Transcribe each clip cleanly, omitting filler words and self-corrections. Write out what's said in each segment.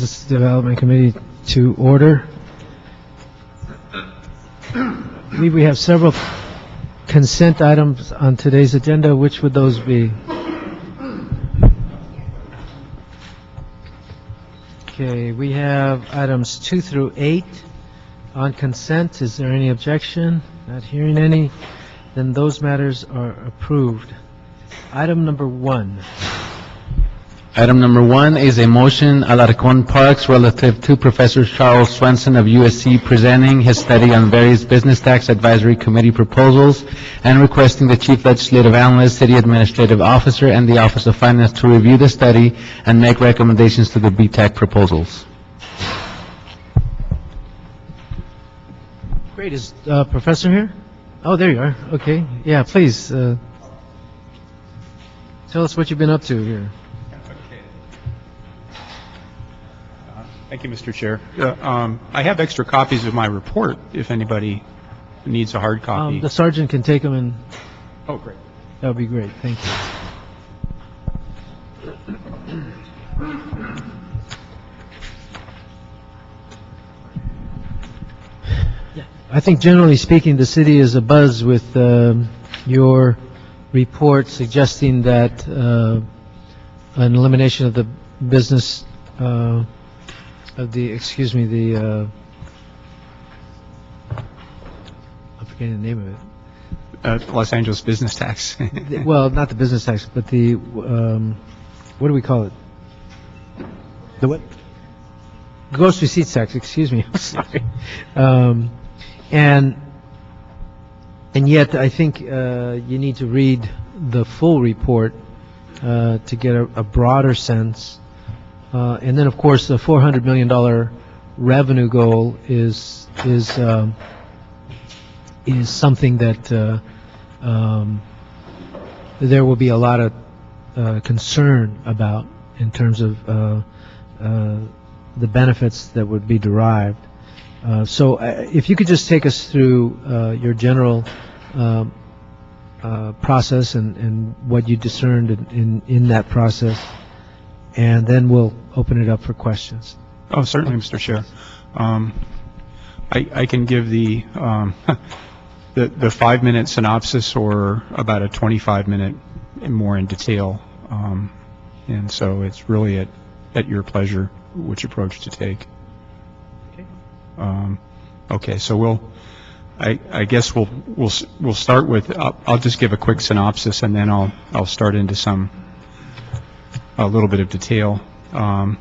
Business Development Committee to order. I believe we have several consent items on today's agenda. Which would those be? Okay, we have items 2 through 8 on consent. Is there any objection? Not hearing any. Then those matters are approved. Item number 1. Item number 1 is a motion Alarcon Parks relative to Professor Charles Swenson of USC presenting his study on various Business Tax Advisory Committee proposals and requesting the Chief Legislative Analyst, City Administrative Officer, and the Office of Finance to review the study and make recommendations to the BTAC proposals. Great. Is Professor here? Oh, there you are. Okay. Yeah, please. Tell us what you've been up to here. Thank you, Mr. Chair. I have extra copies of my report if anybody needs a hard copy. The sergeant can take them, and Oh, great. that would be great. Thank you. I think generally speaking, the city is abuzz with your report suggesting that an elimination of the business I'm forgetting the name of it. Los Angeles business tax. Well, not the business tax, but the, what do we call it? The what? Gross receipts tax, excuse me, I'm sorry. And yet, I think you need to read the full report to get a broader sense. And then, of course, the $400 million revenue goal is something that there will be a lot of concern about in terms of the benefits that would be derived. So if you could just take us through your general process and what you discerned in that process, and then we'll open it up for questions. Oh, certainly, Mr. Chair. I can give the 5-minute synopsis or about a 25-minute more in detail, and so it's really at your pleasure which approach to take. Okay. Okay, so I guess we'll start with I'll just give a quick synopsis and then I'll start into a little bit of detail. I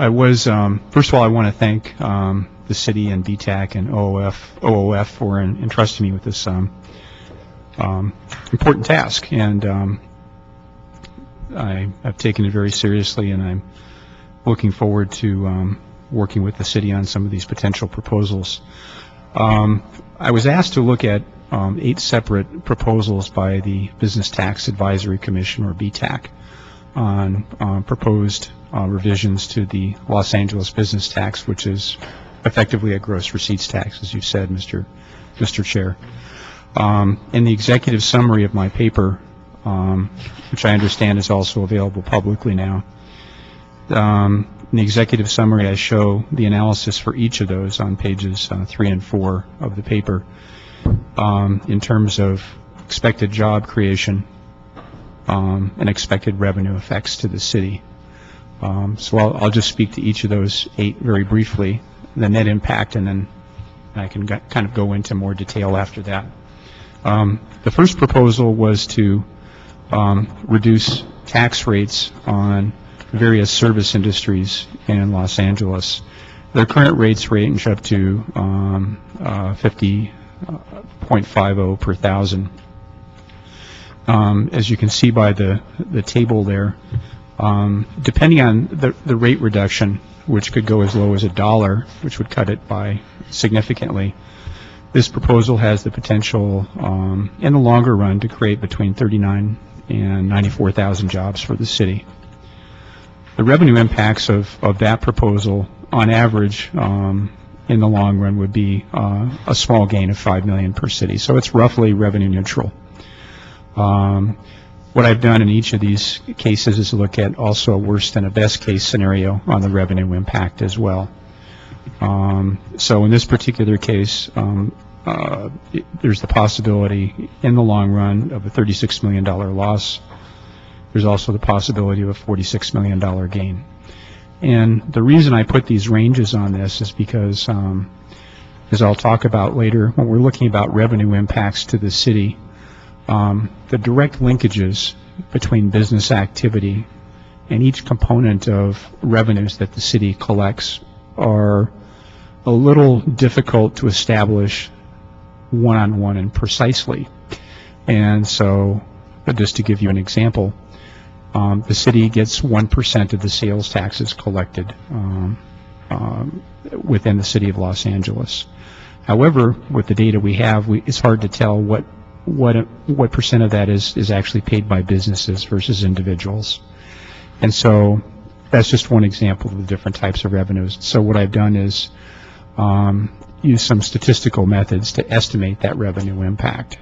was first of all I want to thank the city and BTAC and OOF for entrusting me with this important task, and I've taken it very seriously, and I'm looking forward to working with the city on some of these potential proposals. I was asked to look at 8 separate proposals by the Business Tax Advisory Commission, or BTAC, on proposed revisions to the Los Angeles business tax, which is effectively a gross receipts tax, as you said, Mr. Chair. In the executive summary of my paper, which I understand is also available publicly now, in the executive summary I show the analysis for each of those on pages 3 and 4 of the paper in terms of expected job creation and expected revenue effects to the city. So I'll just speak to each of those 8 very briefly, the net impact, and then I can kind of go into more detail after that. The first proposal was to reduce tax rates on various service industries in Los Angeles. Their current rates range up to 50.50 per thousand. As you can see by the table there, depending on the rate reduction, which could go as low as $1, which would cut it by significantly, this proposal has the potential in the longer run to create between 39 and 94,000 jobs for the city. The revenue impacts of that proposal, on average, in the long run, would be a small gain of $5 million per city. So it's roughly revenue neutral. What I've done in each of these cases is look at also a worst and a best case scenario on the revenue impact as well. So in this particular case, there's the possibility in the long run of a $36 million loss. There's also the possibility of a $46 million gain. And the reason I put these ranges on this is because, as I'll talk about later, when we're looking about revenue impacts to the city, the direct linkages between business activity and each component of revenues that the city collects are a little difficult to establish one-on-one and precisely. And so, just to give you an example, the city gets 1% of the sales taxes collected within the city of Los Angeles. However, with the data we have, it's hard to tell what percent of that is actually paid by businesses versus individuals. And so that's just one example of the different types of revenues. So what I've done is use some statistical methods to estimate that revenue impact.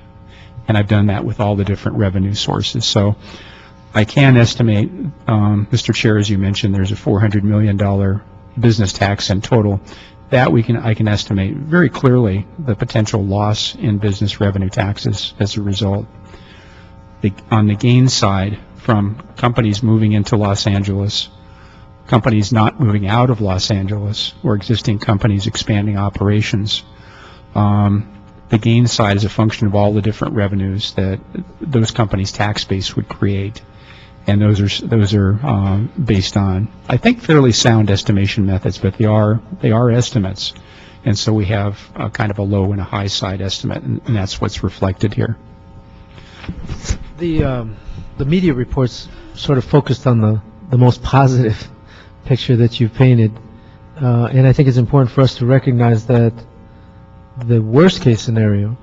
And I've done that with all the different revenue sources. So I can estimate, Mr. Chair, as you mentioned, there's a $400 million business tax in total. That I can estimate very clearly the potential loss in business revenue taxes as a result. On the gain side, from companies moving into Los Angeles, companies not moving out of Los Angeles, or existing companies expanding operations, the gain side is a function of all the different revenues that those companies' tax base would create. And those are based on, I think, fairly sound estimation methods, but they are estimates, and so we have kind of a low and a high side estimate, and that's what's reflected here. The media reports sort of focused on the most positive picture that you've painted, and I think it's important for us to recognize that the worst case scenario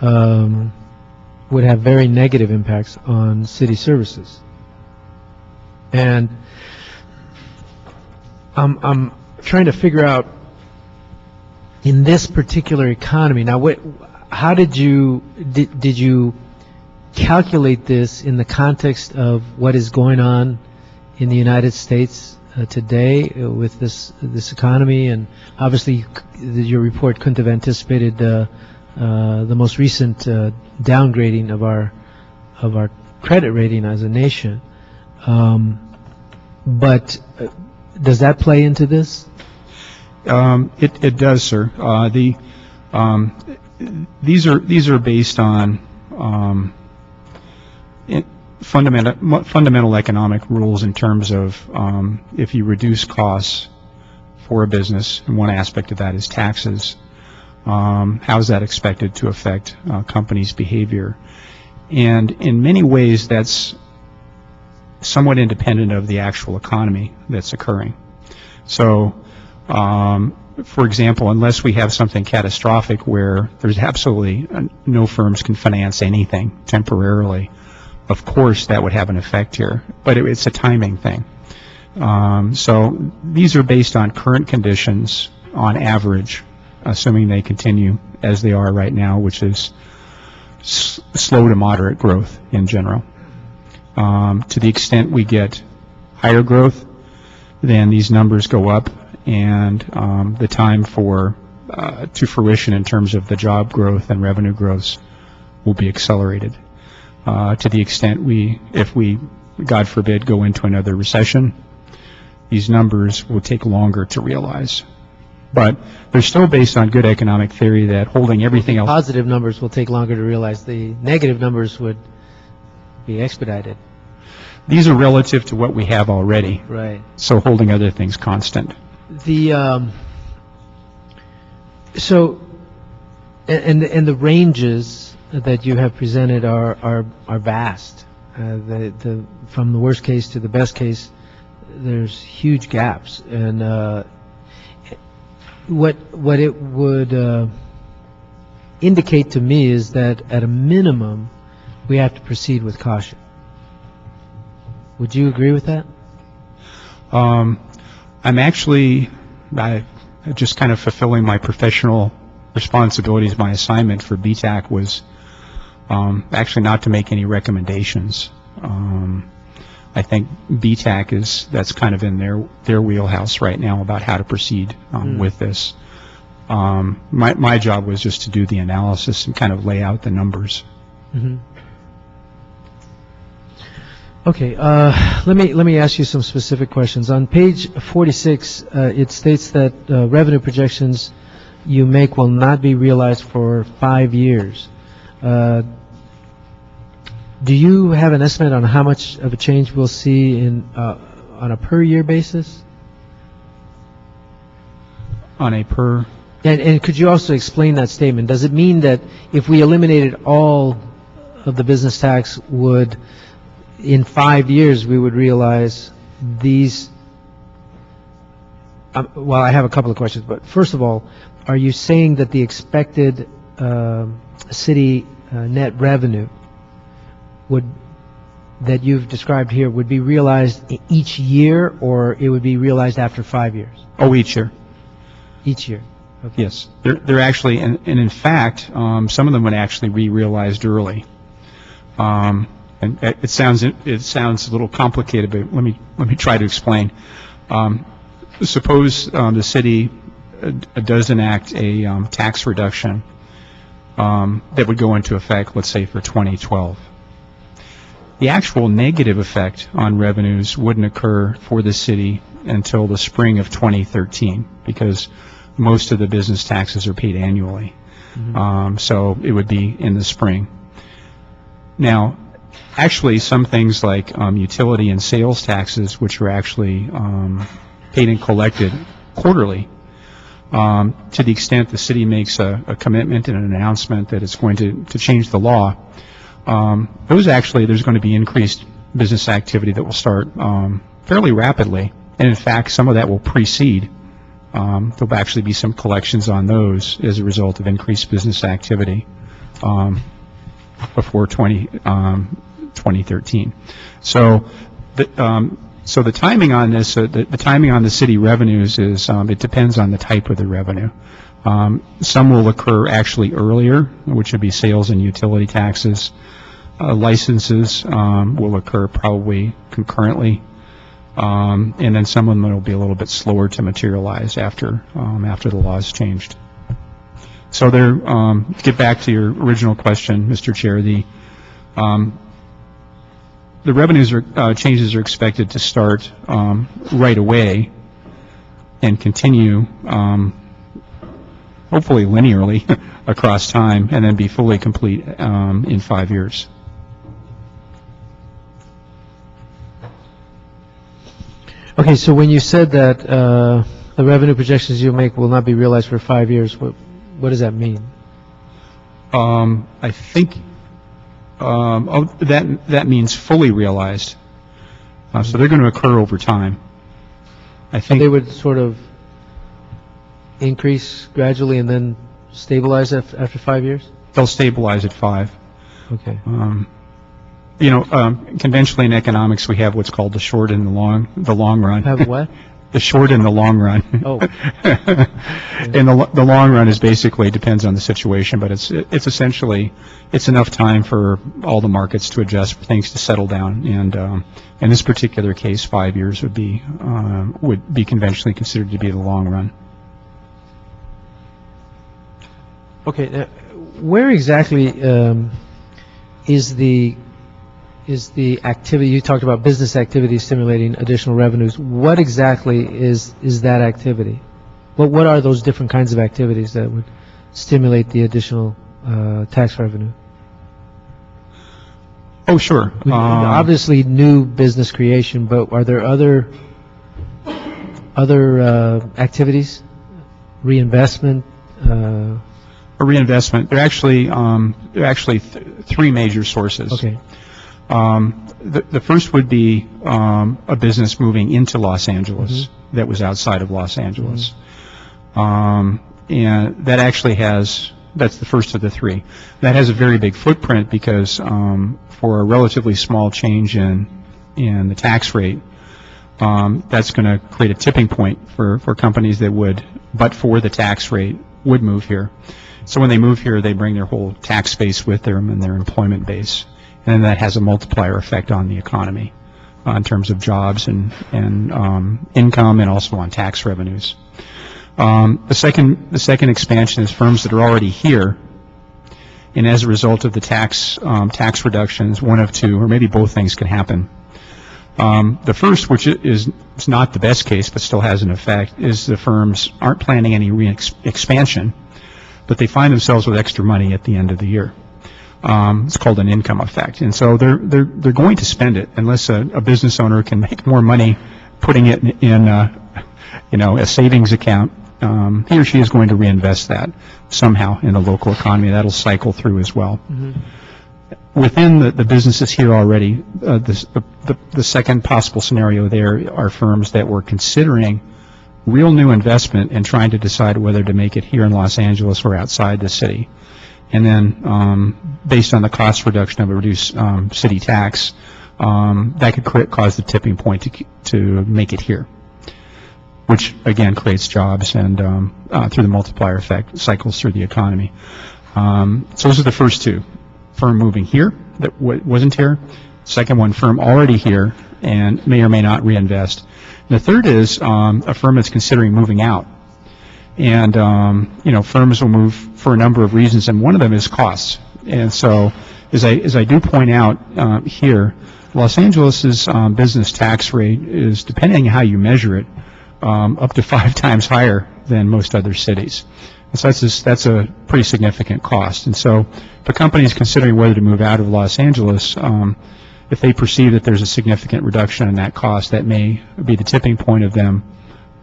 would have very negative impacts on city services. And I'm trying to figure out, in this particular economy, now how did you calculate this in the context of what is going on in the United States today with this economy? And obviously your report couldn't have anticipated the most recent downgrading of our credit rating as a nation. But does that play into this? It does, sir. These are based on fundamental economic rules in terms of if you reduce costs for a business, and one aspect of that is taxes, how is that expected to affect companies' behavior? And in many ways, that's somewhat independent of the actual economy that's occurring. So, for example, unless we have something catastrophic where there's absolutely no firms can finance anything temporarily, of course that would have an effect here, but it's a timing thing. So these are based on current conditions on average, assuming they continue as they are right now, which is slow to moderate growth in general. To the extent we get higher growth, then these numbers go up, and the time to fruition in terms of the job growth and revenue growth will be accelerated. To the extent if we, God forbid, go into another recession, these numbers will take longer to realize. But they're still based on good economic theory that holding everything else... Positive numbers will take longer to realize. The negative numbers would be expedited. These are relative to what we have already. Right. So holding other things constant. So the ranges that you have presented are vast. From the worst case to the best case, there's huge gaps, and what it would indicate to me is that at a minimum we have to proceed with caution. Would you agree with that? I'm actually just kind of fulfilling my professional responsibilities. My assignment for BTAC was actually not to make any recommendations. I think BTAC that's kind of in their wheelhouse right now about how to proceed with this. My job was just to do the analysis and kind of lay out the numbers. Mm-hmm. Okay, let me ask you some specific questions. On page 46, it states that revenue projections you make will not be realized for 5 years. Do you have an estimate on how much of a change we'll see on a per year basis? On a per... And could you also explain that statement? Does it mean that if we eliminated all of the business tax, in 5 years we would realize these? Well, I have a couple of questions, but first of all, are you saying that the expected city net revenue that you've described here would be realized each year, or it would be realized after 5 years? Oh, each year. Each year. Okay. Yes, they're actually, and in fact, some of them would actually be realized early. And it sounds a little complicated, but let me try to explain. Suppose the city does enact a tax reduction that would go into effect, let's say, for 2012. The actual negative effect on revenues wouldn't occur for the city until the spring of 2013, because most of the business taxes are paid annually. Mm-hmm. So it would be in the spring. Now, actually, some things like utility and sales taxes, which are actually paid and collected quarterly, to the extent the city makes a commitment and an announcement that it's going to change the law, there's going to be increased business activity that will start fairly rapidly. And in fact, some of that will precede. There'll actually be some collections on those as a result of increased business activity before 2013. So the timing on this, the timing on the city revenues is it depends on the type of the revenue. Some will occur actually earlier, which would be sales and utility taxes. Licenses will occur probably concurrently. And then some of them will be a little bit slower to materialize after the law is changed. So to get back to your original question, Mr. Chair, the revenues changes are expected to start right away and continue hopefully linearly across time, and then be fully complete in 5 years. Okay, so when you said that the revenue projections you make will not be realized for 5 years, what does that mean? I think that means fully realized. So they're going to occur over time. I think they would sort of increase gradually and then stabilize after 5 years? They'll stabilize at 5. Okay. Conventionally in economics, we have what's called the short and the long run. Have what? The short and the long run. Oh. And the long run is basically depends on the situation, but it's essentially enough time for all the markets to adjust, for things to settle down, and in this particular case, 5 years would be conventionally considered to be the long run. Okay. Now, where exactly is the activity? You talked about business activity stimulating additional revenues. What exactly is that activity? What are those different kinds of activities that would stimulate the additional tax revenue? Oh, sure. Obviously, new business creation, but are there other activities? Reinvestment. Reinvestment. There are actually three major sources. Okay. The first would be a business moving into Los Angeles that was outside of Los Angeles. And that actually that's the first of the three. That has a very big footprint because for a relatively small change in the tax rate, that's going to create a tipping point for companies that would, but for the tax rate, would move here. So when they move here, they bring their whole tax base with them and their employment base. and that has a multiplier effect on the economy in terms of jobs and income, and also on tax revenues. The second expansion is firms that are already here, and as a result of the tax reductions, one of two, or maybe both things can happen. The first, which is not the best case but still has an effect, is the firms aren't planning any expansion, but they find themselves with extra money at the end of the year. It's called an income effect, and so they're going to spend it unless a business owner can make more money putting it in a savings account. He or she is going to reinvest that somehow in the local economy. That'll cycle through as well. Mm-hmm. Within the businesses here already, the second possible scenario there are firms that were considering real new investment and trying to decide whether to make it here in Los Angeles or outside the city. And then, based on the cost reduction of a reduced city tax, that could cause the tipping point to make it here, which again creates jobs and through the multiplier effect cycles through the economy. So those are the first two: firm moving here that wasn't here. Second one, firm already here and may or may not reinvest. And the third is a firm that's considering moving out. And firms will move for a number of reasons, and one of them is costs. And so, as I do point out here, Los Angeles's business tax rate is, depending on how you measure it, up to 5 times higher than most other cities. And so that's a pretty significant cost. And so, if a company is considering whether to move out of Los Angeles, if they perceive that there's a significant reduction in that cost, that may be the tipping point of them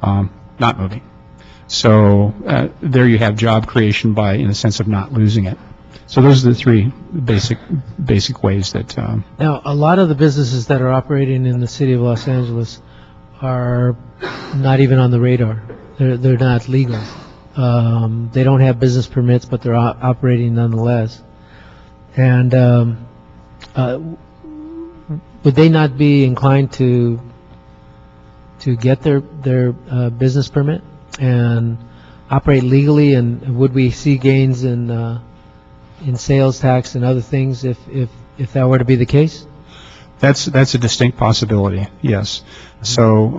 not moving. So there you have job creation by, in a sense of not losing it. So those are the three basic ways that. Now, a lot of the businesses that are operating in the city of Los Angeles are not even on the radar. They're not legal. They don't have business permits, but they're operating nonetheless. And would they not be inclined to get their business permit and operate legally? And would we see gains in sales tax and other things if that were to be the case? That's a distinct possibility, yes. So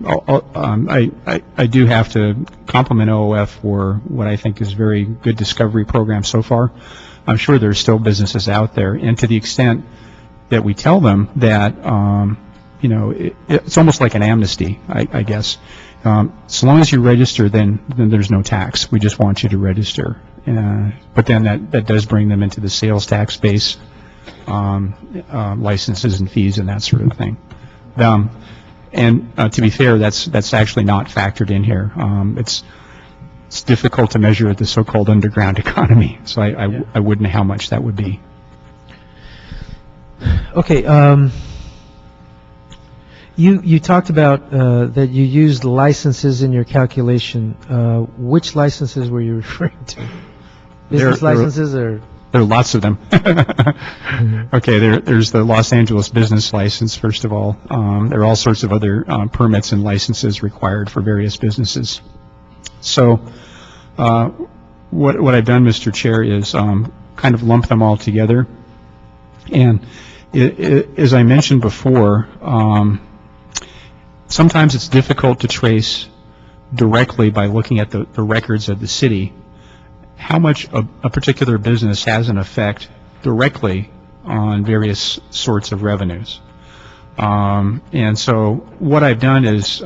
I do have to compliment OOF for what I think is very good discovery program so far. I'm sure there's still businesses out there, and to the extent that we tell them that it's almost like an amnesty, I guess. So long as you register, then there's no tax. We just want you to register. But then that does bring them into the sales tax base, licenses and fees and that sort of thing. And to be fair, that's actually not factored in here. It's difficult to measure the so-called underground economy, so I wouldn't know how much that would be. Okay. You talked about that you used licenses in your calculation. Which licenses were you referring to? Business licenses or? There are lots of them. Okay, there's the Los Angeles business license, first of all. There are all sorts of other permits and licenses required for various businesses. So what I've done, Mr. Chair, is kind of lump them all together. And as I mentioned before, sometimes it's difficult to trace directly by looking at the records of the city how much a particular business has an effect directly on various sorts of revenues. And so what I've done is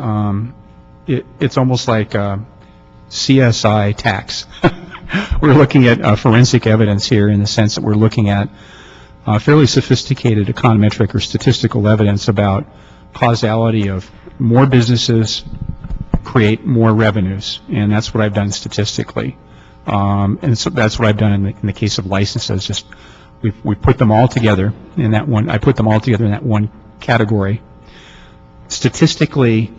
it's almost like CSI tax. We're looking at forensic evidence here in the sense that we're looking at fairly sophisticated econometric or statistical evidence about causality of more businesses create more revenues, and that's what I've done statistically. And so that's what I've done in the case of licenses. Just we put them all together in that one. I put them all together in that one category. Statistically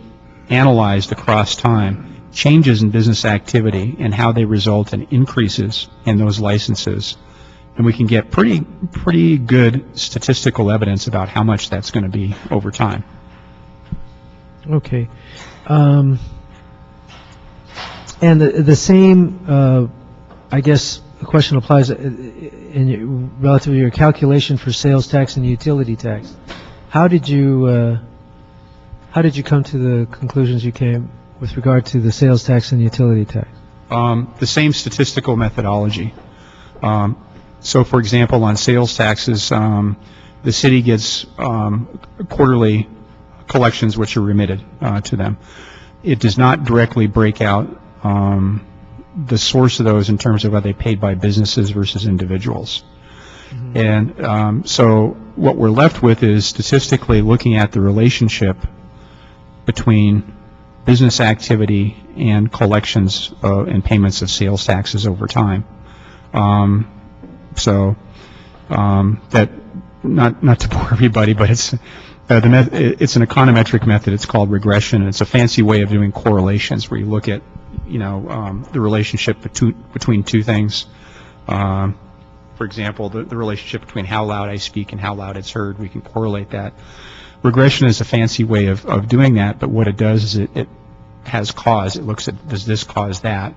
analyzed across time changes in business activity and how they result in increases in those licenses, and we can get pretty good statistical evidence about how much that's going to be over time. Okay. And the same, I guess, the question applies relative to your calculation for sales tax and utility tax. How did you come to the conclusions you came with regard to the sales tax and utility tax? The same statistical methodology. So, for example, on sales taxes, the city gets quarterly collections which are remitted to them. It does not directly break out the source of those in terms of are they paid by businesses versus individuals. Mm-hmm. And so what we're left with is statistically looking at the relationship between business activity and collections and payments of sales taxes over time. That not to bore everybody, but it's it's an econometric method. It's called regression. It's a fancy way of doing correlations where you look at the relationship between two things. For example, the relationship between how loud I speak and how loud it's heard. We can correlate that. Regression is a fancy way of doing that, but what it does is it has cause. It looks at, does this cause that?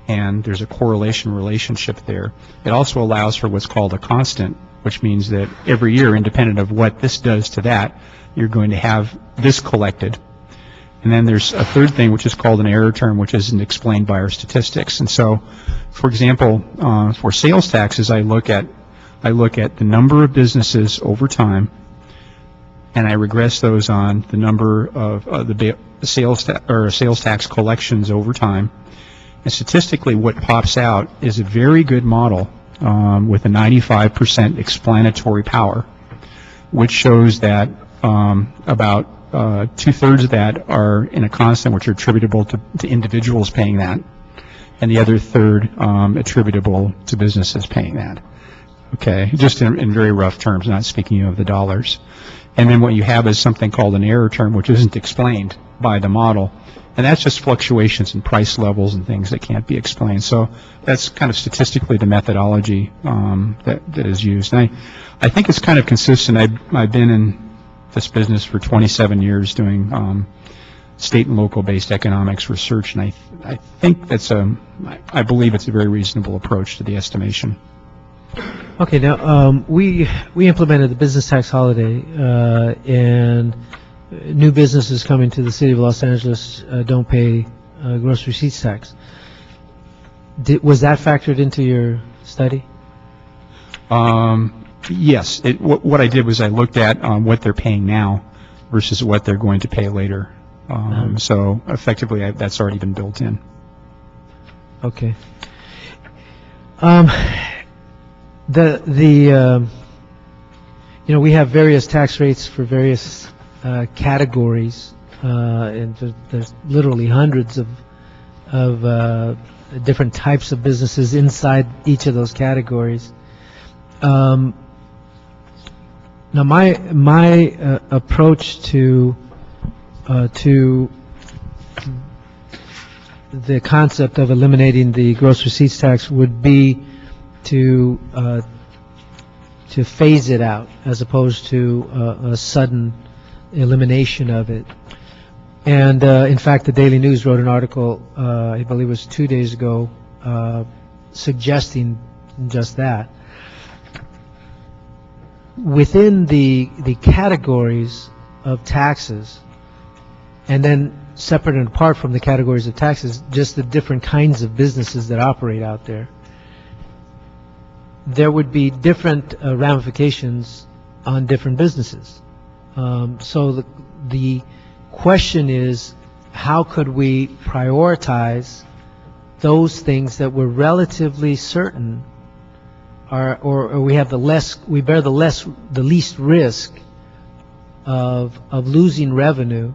And there's a correlation relationship there. It also allows for what's called a constant, which means that every year, independent of what this does to that, you're going to have this collected. And then there's a third thing, which is called an error term, which isn't explained by our statistics. And so, for example, for sales taxes, I look at the number of businesses over time, and I regress those on the number of the sales tax collections over time. And statistically, what pops out is a very good model with a 95% explanatory power, which shows that about 2/3 of that are in a constant, which are attributable to individuals paying that, and the other third attributable to businesses paying that. Okay, just in very rough terms, not speaking of the dollars. And then what you have is something called an error term, which isn't explained by the model. And that's just fluctuations in price levels and things that can't be explained. So that's kind of statistically the methodology that is used. And I think it's kind of consistent. I've been in this business for 27 years doing state and local based economics research, and I think I believe it's a very reasonable approach to the estimation. Okay, now we implemented the business tax holiday, and new businesses coming to the city of Los Angeles don't pay gross receipts tax. Was that factored into your study? Yes. What I did was I looked at what they're paying now versus what they're going to pay later. So effectively, that's already been built in. Okay. We have various tax rates for various categories, and there's literally hundreds of different types of businesses inside each of those categories. Now, my approach to the concept of eliminating the gross receipts tax would be to phase it out as opposed to a sudden elimination of it. And in fact, the Daily News wrote an article, I believe it was 2 days ago, suggesting just that. Within the categories of taxes, and then separate and apart from the categories of taxes, just the different kinds of businesses that operate out there, there would be different ramifications on different businesses. So the question is, how could we prioritize those things that we're relatively certain or we have we bear the least risk of losing revenue?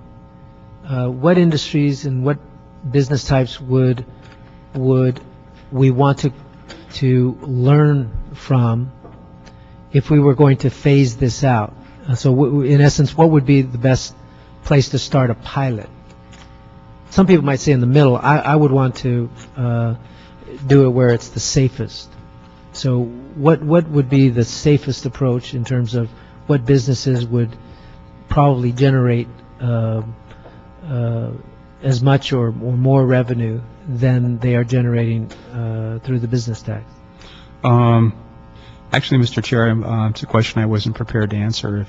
What industries and what business types would we want to learn from if we were going to phase this out? So in essence, what would be the best place to start a pilot? Some people might say in the middle. I would want to do it where it's the safest. So what would be the safest approach in terms of what businesses would probably generate as much or more revenue than they are generating through the business tax? Actually, Mr. Chair, it's a question I wasn't prepared to answer.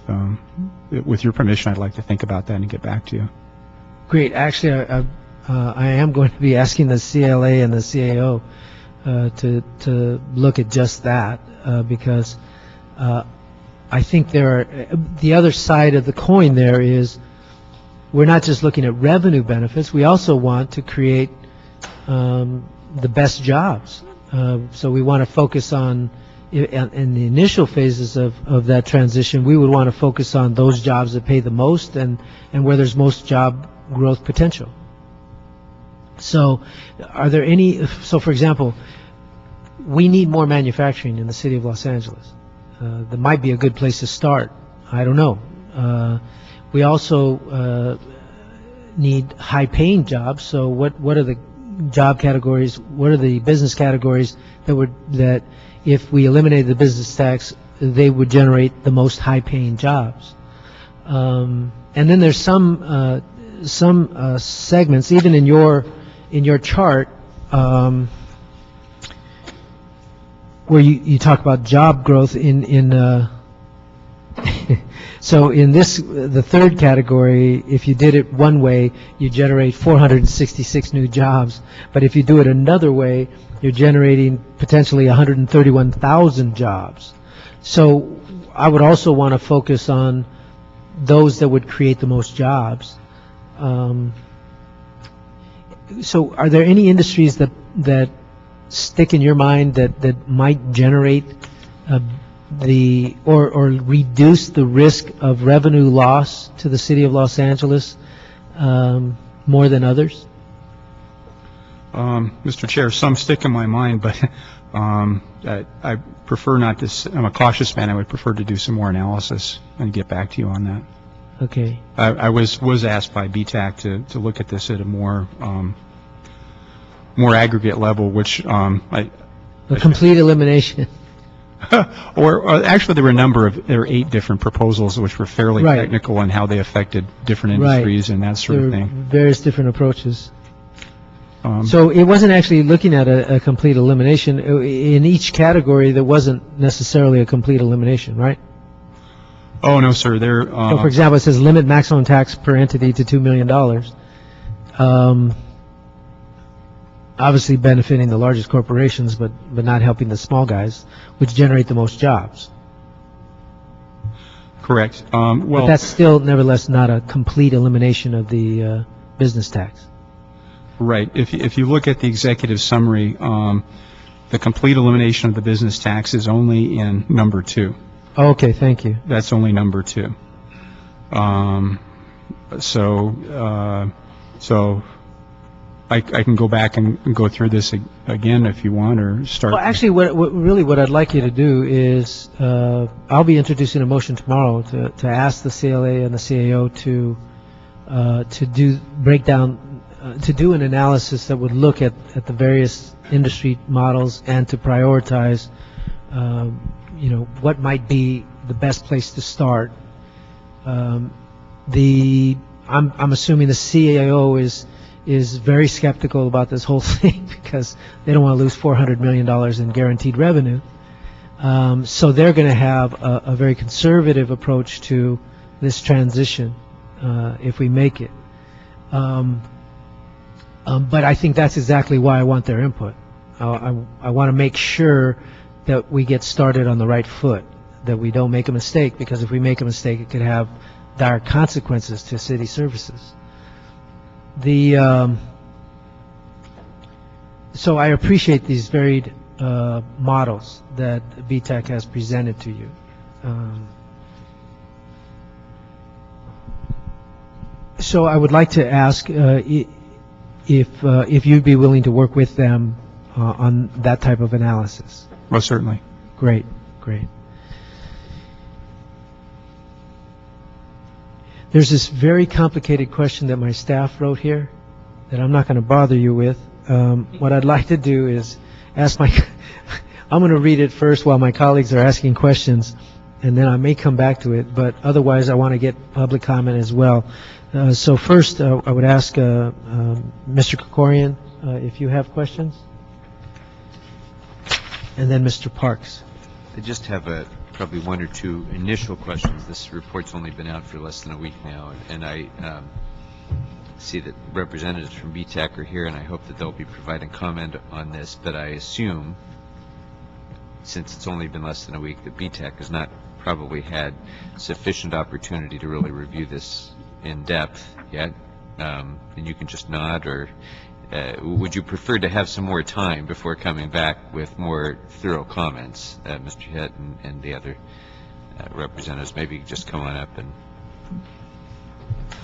If, with your permission, I'd like to think about that and get back to you. Great. Actually, I am going to be asking the CLA and the CAO to look at just that because I think the other side of the coin there is we're not just looking at revenue benefits. We also want to create the best jobs. So we want to focus on, in the initial phases of that transition, we would want to focus on those jobs that pay the most and where there's most job growth potential. So are there any, so for example, we need more manufacturing in the city of Los Angeles. That might be a good place to start. I don't know. We also need high-paying jobs. So what are the job categories? What are the business categories that if we eliminated the business tax, they would generate the most high-paying jobs? And then there's some segments, even in your chart, where you talk about job growth in so in the third category, if you did it one way, you generate 466 new jobs. But if you do it another way, you're generating potentially 131,000 jobs. So I would also want to focus on those that would create the most jobs. So are there any industries that stick in your mind that might generate or reduce the risk of revenue loss to the city of Los Angeles more than others? Mr. Chair, some stick in my mind, but I prefer not to. I'm a cautious man. I would prefer to do some more analysis and get back to you on that. Okay. I was asked by BTAC to look at this at a more aggregate level, which a complete elimination. or actually, there were 8 different proposals which were fairly Right. technical on how they affected different industries and that sort There of were thing. various different approaches. So it wasn't actually looking at a complete elimination. In each category, there wasn't necessarily a complete elimination, right? Oh no, sir. There. So, for example, it says limit maximum tax per entity to $2 million. Obviously benefiting the largest corporations, but not helping the small guys, which generate the most jobs. Correct. But that's still, nevertheless, not a complete elimination of the business tax. Right. If you look at the executive summary, the complete elimination of the business tax is only in number 2. Okay, thank you. That's only number 2. So I can go back and go through this again if you want, or start. Well, actually, what I'd like you to do is, I'll be introducing a motion tomorrow to ask the CLA and the CAO to do an analysis that would look at the various industry models and to prioritize, what might be the best place to start. I'm assuming the CAO is very skeptical about this whole thing because they don't want to lose $400 million in guaranteed revenue. So they're going to have a very conservative approach to this transition if we make it. But I think that's exactly why I want their input. I want to make sure that we get started on the right foot, that we don't make a mistake, because if we make a mistake, it could have dire consequences to city services. So I appreciate these varied models that BTAC has presented to you. So I would like to ask if you'd be willing to work with them on that type of analysis. Most certainly. Great. There's this very complicated question that my staff wrote here that I'm not going to bother you with. What I'd like to do is ask I'm going to read it first while my colleagues are asking questions, and then I may come back to it, but otherwise I want to get public comment as well. So first, I would ask Mr. Krikorian if you have questions, and then Mr. Parks. I just have probably one or two initial questions. This report's only been out for less than a week now, and I see that representatives from BTAC are here, and I hope that they'll be providing comment on this, but I assume, since it's only been less than a week, that BTAC has not probably had sufficient opportunity to really review this in depth yet, and you can just nod, or would you prefer to have some more time before coming back with more thorough comments, Mr. Hitt and the other representatives? Maybe you just come on up and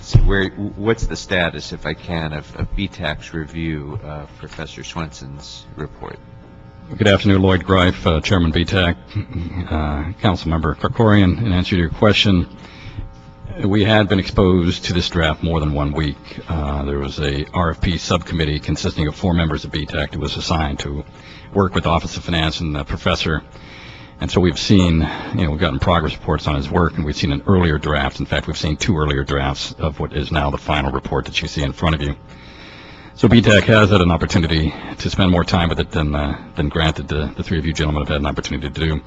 see what's the status, if I can, of BTAC's review of Professor Swenson's report. Good afternoon, Lloyd Greif, Chairman BTAC, Councilmember Krikorian. In answer to your question, we had been exposed to this draft more than 1 week. There was a RFP subcommittee consisting of 4 members of BTAC that was assigned to work with the Office of Finance and the professor. And so we've seen, we've gotten progress reports on his work, and we've seen an earlier draft. In fact, we've seen 2 earlier drafts of what is now the final report that you see in front of you. So BTAC has had an opportunity to spend more time with it than granted the 3 of you gentlemen have had an opportunity to do.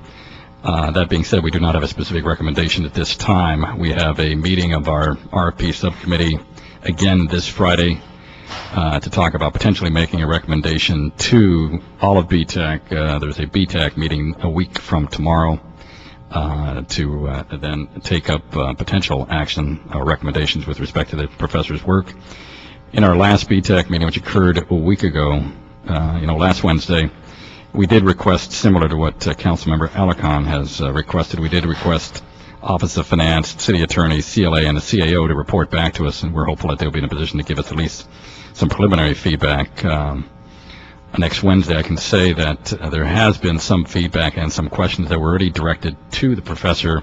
That being said, we do not have a specific recommendation at this time. We have a meeting of our RFP subcommittee again this Friday to talk about potentially making a recommendation to all of BTAC. There's a BTAC meeting a week from tomorrow to then take up potential action or recommendations with respect to the professor's work. In our last BTAC meeting, which occurred a week ago, last Wednesday, we did request, similar to what Councilmember Alarcon has requested, we did request Office of Finance, City Attorney, CLA, and the CAO to report back to us, and we're hopeful that they'll be in a position to give us at least some preliminary feedback. Next Wednesday, I can say that there has been some feedback and some questions that were already directed to the professor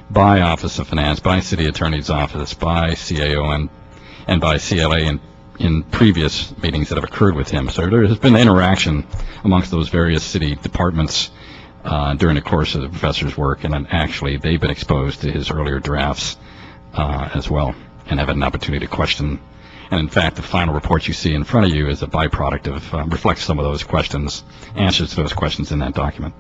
by Office of Finance, by City Attorney's Office, by CAO, and by CLA in previous meetings that have occurred with him. So there has been interaction amongst those various city departments during the course of the professor's work, and then actually they've been exposed to his earlier drafts as well, and have had an opportunity to question. And in fact, the final report you see in front of you is a byproduct of, reflects some of those questions, answers to those questions in that document.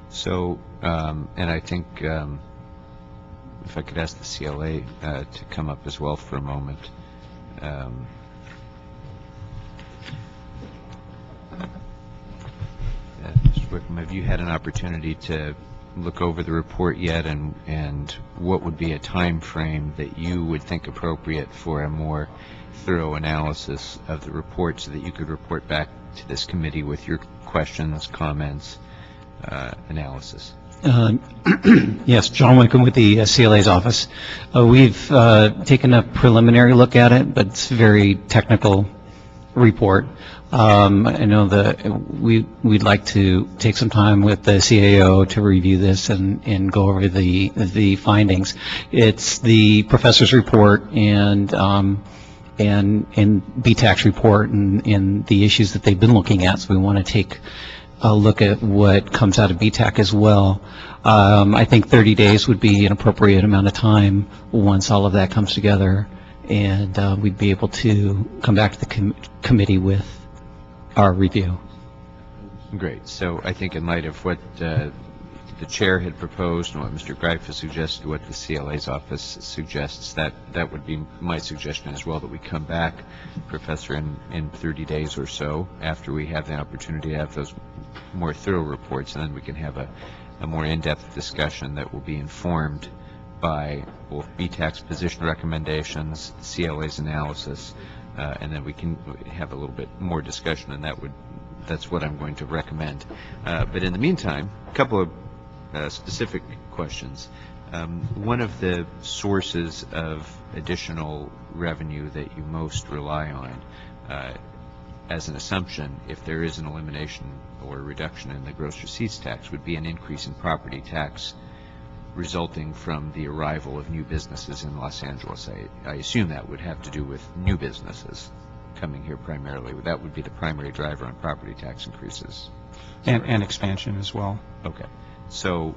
So, and I think if I could ask the CLA to come up as well for a moment. Mr. Wickham, have you had an opportunity to look over the report yet, and what would be a time frame that you would think appropriate for a more thorough analysis of the report so that you could report back to this committee with your questions, comments, analysis? Yes, John Wickham with the CLA's office. We've taken a preliminary look at it, but it's a very technical report. I know that we'd like to take some time with the CAO to review this and go over the findings. It's the professor's report and BTAC's report and the issues that they've been looking at, so we want to take a look at what comes out of BTAC as well. I think 30 days would be an appropriate amount of time once all of that comes together, and we'd be able to come back to the committee with our review. Great. So I think in light of what the chair had proposed and what Mr. Greif has suggested, what the CLA's office suggests, that would be my suggestion as well, that we come back, Professor, in 30 days or so after we have the opportunity to have those more thorough reports, and then we can have a more in-depth discussion that will be informed by both BTAC's position recommendations, CLA's analysis, and then we can have a little bit more discussion, and that's what I'm going to recommend. But in the meantime, a couple of specific questions. One of the sources of additional revenue that you most rely on, as an assumption, if there is an elimination or a reduction in the gross receipts tax, would be an increase in property tax resulting from the arrival of new businesses in Los Angeles. I assume that would have to do with new businesses coming here primarily. That would be the primary driver on property tax increases. And expansion as well. Okay. So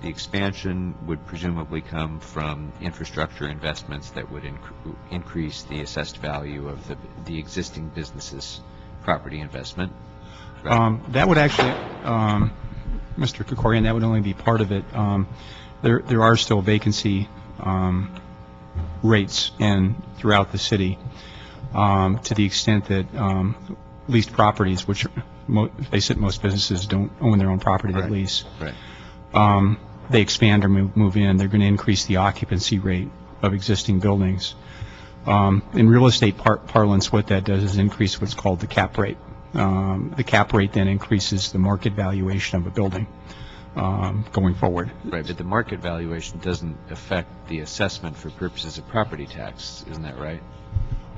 The expansion would presumably come from infrastructure investments that would increase the assessed value of the existing business's property investment. Right? That would actually, Mr. Krikorian, that would only be part of it. There are still vacancy rates throughout the city to the extent that leased properties, which most businesses don't own their own property that lease. Right. They expand or move in, they're going to increase the occupancy rate of existing buildings. In real estate parlance, what that does is increase what's called the cap rate. The cap rate then increases the market valuation of a building going forward. Right, but the market valuation doesn't affect the assessment for purposes of property tax, isn't that right?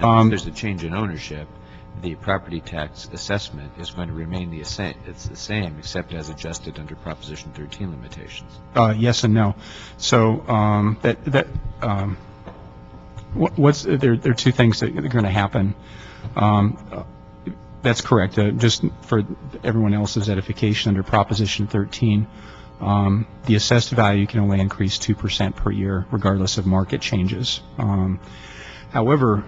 If there's a change in ownership, the property tax assessment is going to remain the same. It's the same, except as adjusted under Proposition 13 limitations. Yes and no. So there are two things that are going to happen. That's correct. Just for everyone else's edification, under Proposition 13, the assessed value can only increase 2% per year, regardless of market changes. However,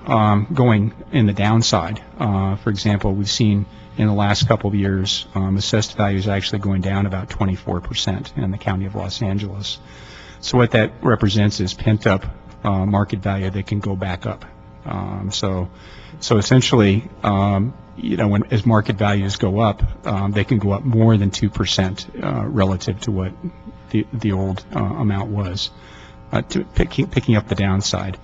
going in the downside, for example, we've seen in the last couple of years, assessed value is actually going down about 24% in the county of Los Angeles. So what that represents is pent-up market value that can go back up. So essentially, as market values go up, they can go up more than 2% relative to what the old amount was, picking up the downside.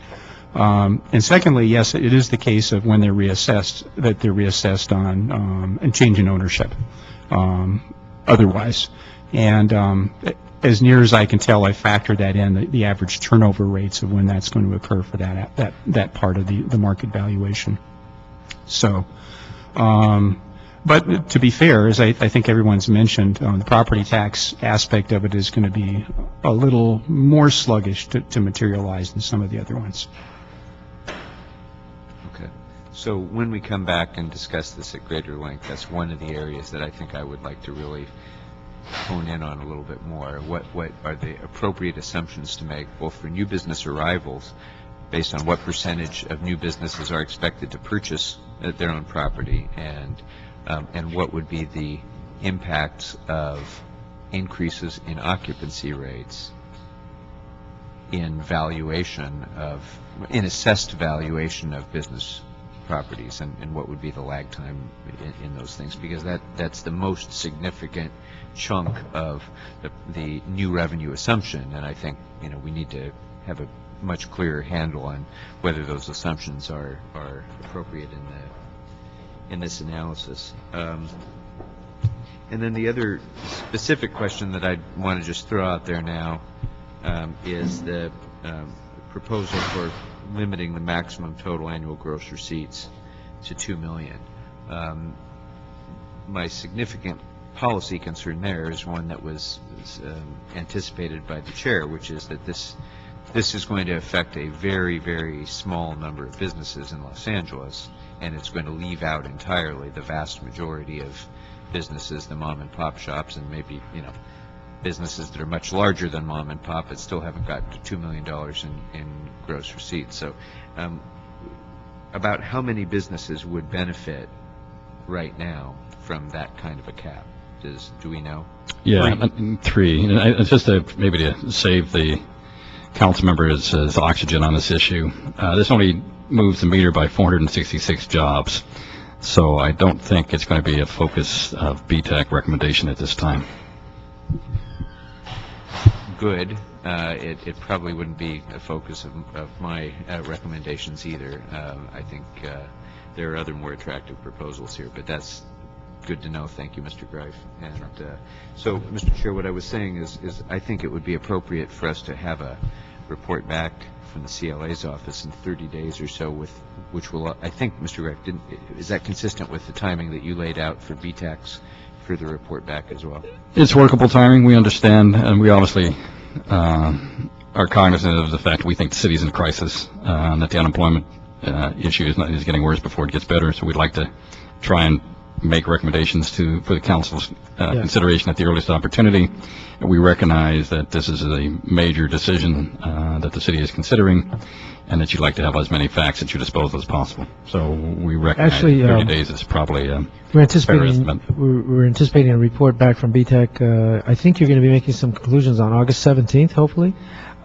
And secondly, yes, it is the case of when they're reassessed, that they're reassessed on and change in ownership otherwise. And as near as I can tell, I factor that in, the average turnover rates of when that's going to occur for that part of the market valuation. So, but to be fair, as I think everyone's mentioned, the property tax aspect of it is going to be a little more sluggish to materialize than some of the other ones. Okay. So when we come back and discuss this at greater length, that's one of the areas that I think I would like to really hone in on a little bit more. What are the appropriate assumptions to make, both for new business arrivals, based on what percentage of new businesses are expected to purchase their own property, and what would be the impacts of increases in occupancy rates in assessed valuation of business properties, and what would be the lag time in those things, because that's the most significant chunk of the new revenue assumption, and I think we need to have a much clearer handle on whether those assumptions are appropriate in this analysis. And then the other specific question that I want to just throw out there now is the proposal for limiting the maximum total annual gross receipts to $2 million. My significant policy concern there is one that was anticipated by the chair, which is that this is going to affect a very, very small number of businesses in Los Angeles, and it's going to leave out entirely the vast majority of businesses, the mom and pop shops, and maybe businesses that are much larger than mom and pop but still haven't gotten to $2 million in gross receipts. So about how many businesses would benefit right now from that kind of a cap? Do we know? Yeah, three. And it's just maybe to save the council members' oxygen on this issue. This only moves the meter by 466 jobs. So I don't think it's going to be a focus of BTAC recommendation at this time. Good. It probably wouldn't be a focus of my recommendations either. I think there are other more attractive proposals here, but that's good to know. Thank you, Mr. Greif. And so, Mr. Chair, what I was saying is I think it would be appropriate for us to have a report back from the CLA's office in 30 days or so, which will, I think, Mr. Greif, is that consistent with the timing that you laid out for BTAC's further report back as well? It's workable timing. We understand, and we obviously are cognizant of the fact we think the city's in crisis, and that the unemployment issue is getting worse before it gets better. So we'd like to try and make recommendations for the council's consideration at the earliest opportunity. We recognize that this is a major decision that the city is considering, and that you'd like to have as many facts at your disposal as possible. So we recognize Actually, 30 days is probably we're fair estimate. anticipating a report back from BTEC. I think you're going to be making some conclusions on August 17th, hopefully.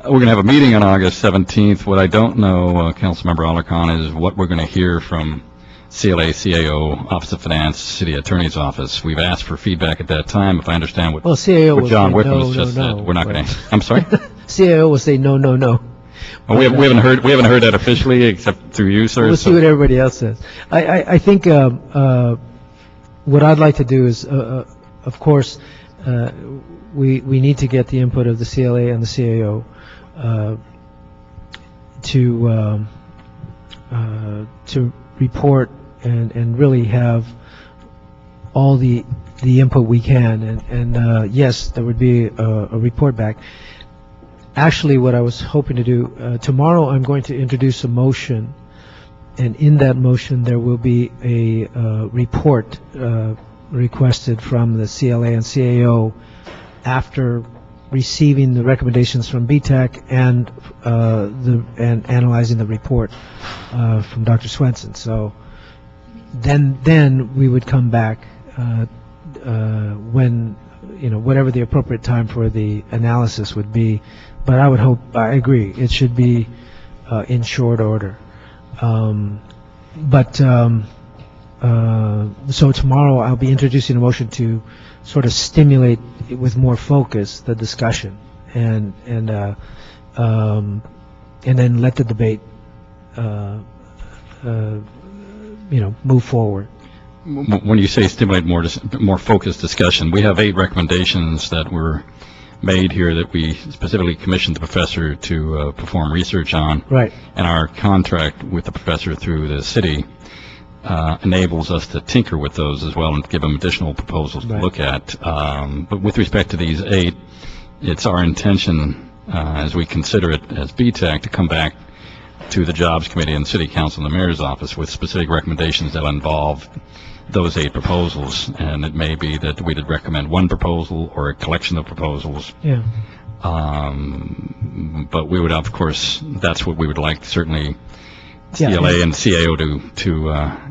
We're going to have a meeting on August 17th. What I don't know, Councilmember Alarcon, is what we're going to hear from CLA, CAO, Office of Finance, City Attorney's Office. We've asked for feedback at that time. If I understand what, CAO what will John say Whitman no, has just no, said, no, we're not but- going to. I'm sorry. CAO will say no, no, no. Well, we haven't heard that officially, except through you, sir. We'll see what everybody else says. I think what I'd like to do is, of course, we need to get the input of the CLA and the CAO to report and really have all the input we can. And yes, there would be a report back. Actually, what I was hoping to do, tomorrow I'm going to introduce a motion, and in that motion there will be a report requested from the CLA and CAO after receiving the recommendations from BTEC and analyzing the report from Dr. Swenson. So then we would come back when, whatever the appropriate time for the analysis would be. But I agree, it should be in short order. So tomorrow I'll be introducing a motion to sort of stimulate with more focus the discussion and then let the debate move forward. When you say stimulate more focused discussion, we have 8 recommendations that were made here that we specifically commissioned the professor to perform research on. Right. And our contract with the professor through the city enables us to tinker with those as well and give them additional proposals to look at. But with respect to these 8, it's our intention, as we consider it as BTEC, to come back to the Jobs Committee and City Council and the Mayor's Office with specific recommendations that will involve those 8 proposals. And it may be that we would recommend one proposal or a collection of proposals. Yeah. But we would, of course, that's what we would like, certainly, CLA and CAO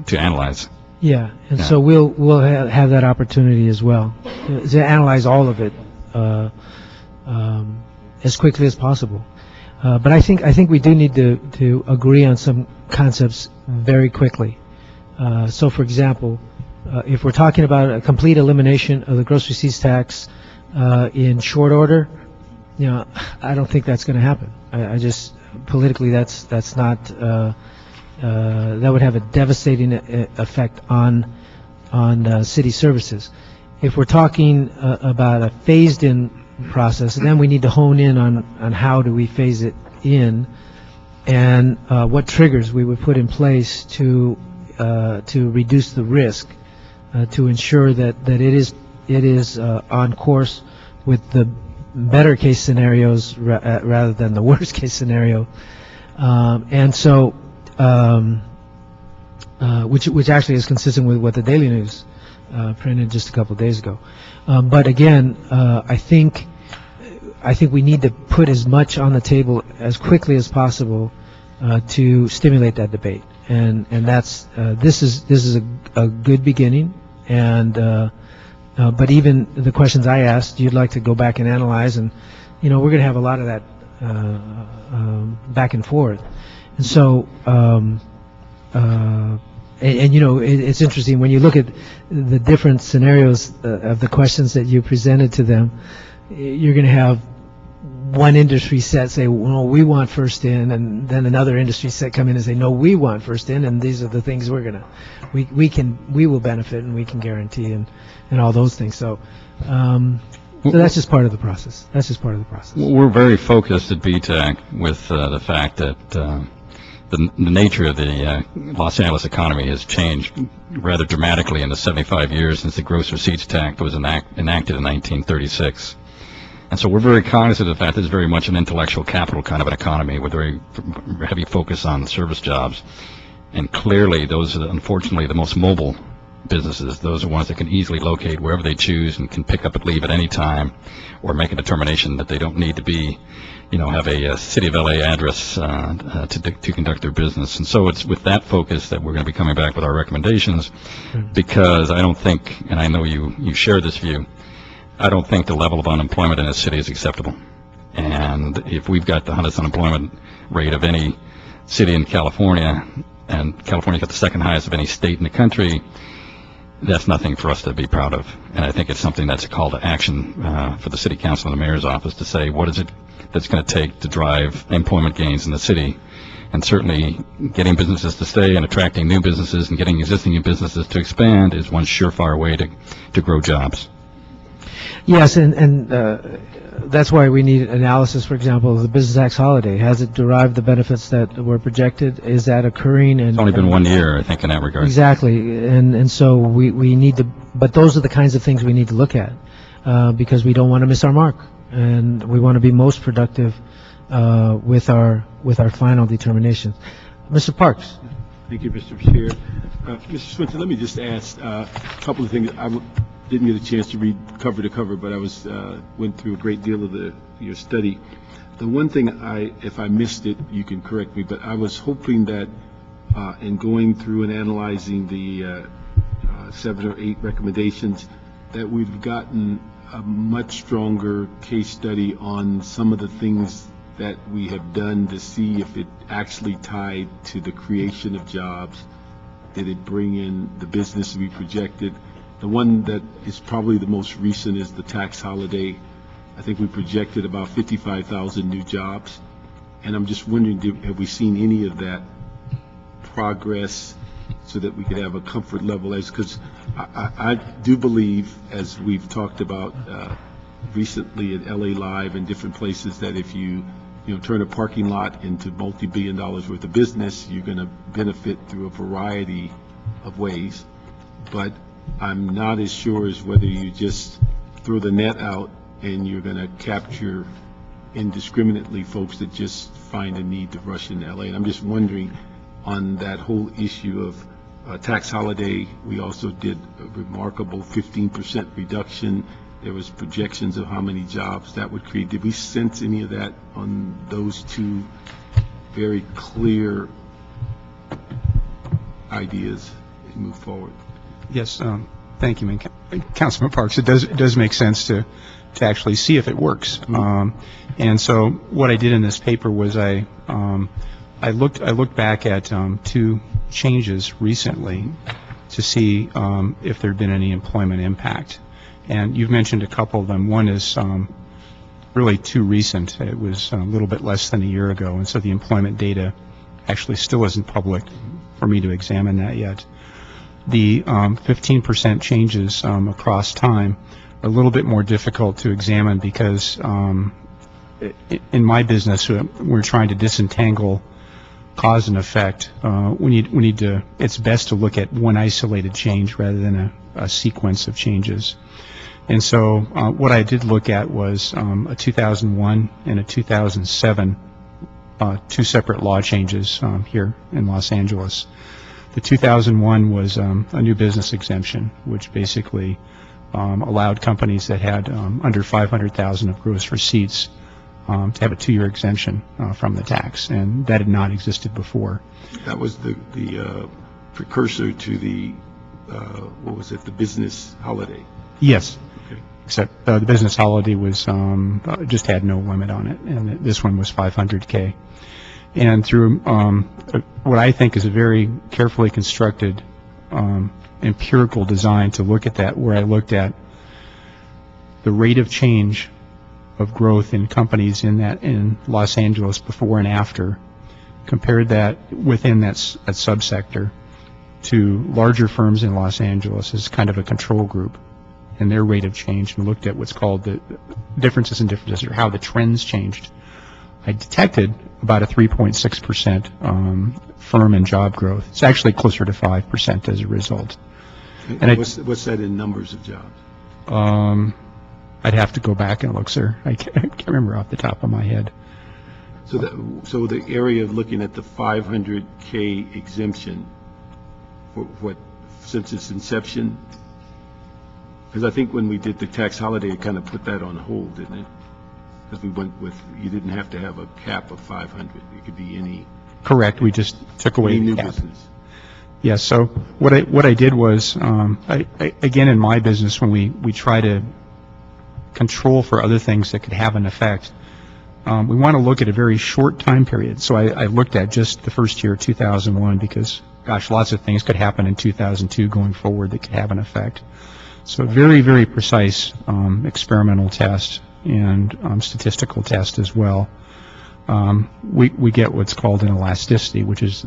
to analyze. Yeah, and so we'll have that opportunity as well to analyze all of it as quickly as possible. But I think we do need to agree on some concepts very quickly. So, for example, if we're talking about a complete elimination of the gross receipts tax in short order, I don't think that's going to happen. I just politically that's not. That would have a devastating effect on city services. If we're talking about a phased-in process, then we need to hone in on how do we phase it in, and what triggers we would put in place to reduce the risk, to ensure that it is on course with the better case scenarios rather than the worst case scenario, and so. Which actually is consistent with what the Daily News printed just a couple of days ago. But again, I think we need to put as much on the table as quickly as possible to stimulate that debate, and that's this is a good beginning. And but even the questions I asked, you'd like to go back and analyze, and we're going to have a lot of that back and forth. And so, it's interesting when you look at the different scenarios of the questions that you presented to them. You're going to have one industry set say, "Well, we want first in," and then another industry set come in and say, "No, we want first in, and these are the things we will benefit and we can guarantee," and all those things. So that's just part of the process. We're very focused at BTEC with the fact that the nature of the Los Angeles economy has changed rather dramatically in the 75 years since the gross receipts tax was enacted in 1936. And so we're very cognizant of the fact that it's very much an intellectual capital kind of an economy with very heavy focus on service jobs. And clearly those are unfortunately the most mobile businesses. Those are ones that can easily locate wherever they choose and can pick up and leave at any time, or make a determination that they don't need to be, have a City of LA address to conduct their business. And so it's with that focus that we're going to be coming back with our recommendations, because I don't think, and I know you share this view, I don't think the level of unemployment in this city is acceptable. And if we've got the highest unemployment rate of any city in California, and California's got the second highest of any state in the country, that's nothing for us to be proud of. And I think it's something that's a call to action for the city council and the mayor's office to say, what is it that's going to take to drive employment gains in the city? And certainly getting businesses to stay and attracting new businesses and getting existing businesses to expand is one surefire way to grow jobs. Yes, and that's why we need analysis, for example, of the business tax holiday. Has it derived the benefits that were projected? Is that occurring? And It's only been 1 year, I think, in that regard. Exactly, and so we need to, but those are the kinds of things we need to look at, because we don't want to miss our mark, and we want to be most productive with our final determinations. Mr. Parks. Thank you, Mr. Chair. Mr. Swinton, let me just ask a couple of things. Didn't get a chance to read cover to cover, but I went through a great deal of your study. The one thing if I missed it, you can correct me, but I was hoping that in going through and analyzing the 7 or 8 recommendations, that we've gotten a much stronger case study on some of the things that we have done to see if it actually tied to the creation of jobs. Did it bring in the business we projected? The one that is probably the most recent is the tax holiday. I think we projected about 55,000 new jobs. And I'm just wondering, have we seen any of that progress so that we could have a comfort level? Because I do believe, as we've talked about recently at LA Live and different places, that if you turn a parking lot into multi-billion dollars worth of business, you're going to benefit through a variety of ways. But I'm not as sure as whether you just throw the net out and you're going to capture indiscriminately folks that just find a need to rush into LA. And I'm just wondering, on that whole issue of tax holiday, we also did a remarkable 15% reduction. There was projections of how many jobs that would create. Did we sense any of that on those two very clear ideas as we move forward? Yes, thank you, Councilman Parks. It does make sense to actually see if it works. And so what I did in this paper was I looked back at 2 changes recently to see if there had been any employment impact. And you've mentioned a couple of them. One is really too recent. It was a little bit less than a year ago, and so the employment data actually still isn't public for me to examine that yet. The 15% changes across time are a little bit more difficult to examine because in my business, we're trying to disentangle cause and effect. We need to. It's best to look at one isolated change rather than a sequence of changes. And so what I did look at was a 2001 and a 2007, 2 separate law changes here in Los Angeles. The 2001 was a new business exemption, which basically allowed companies that had under 500,000 of gross receipts to have a 2-year exemption from the tax, and that had not existed before. That was the precursor to the, what was it, the business holiday? Yes. Okay. Except the business holiday was just had no limit on it, and this one was 500K. And through what I think is a very carefully constructed empirical design to look at that, where I looked at the rate of change of growth in companies in Los Angeles before and after, compared that within that subsector to larger firms in Los Angeles as kind of a control group and their rate of change, and looked at what's called the differences or how the trends changed. I detected about a 3.6% firm and job growth. It's actually closer to 5% as a result. And what's that in numbers of jobs? I'd have to go back and look, sir. I can't remember off the top of my head. So the area of looking at the 500K exemption, what since its inception? Because I think when we did the tax holiday, it kind of put that on hold, didn't it? Because we went with, you didn't have to have a cap of 500. It could be any Correct, we just took away new the cap. business. Yeah, so what I did was, again, in my business, when we try to control for other things that could have an effect, we want to look at a very short time period. So I looked at just the first year, 2001, because, gosh, lots of things could happen in 2002 going forward that could have an effect. So a very, very precise experimental test and statistical test as well. We get what's called an elasticity, which is,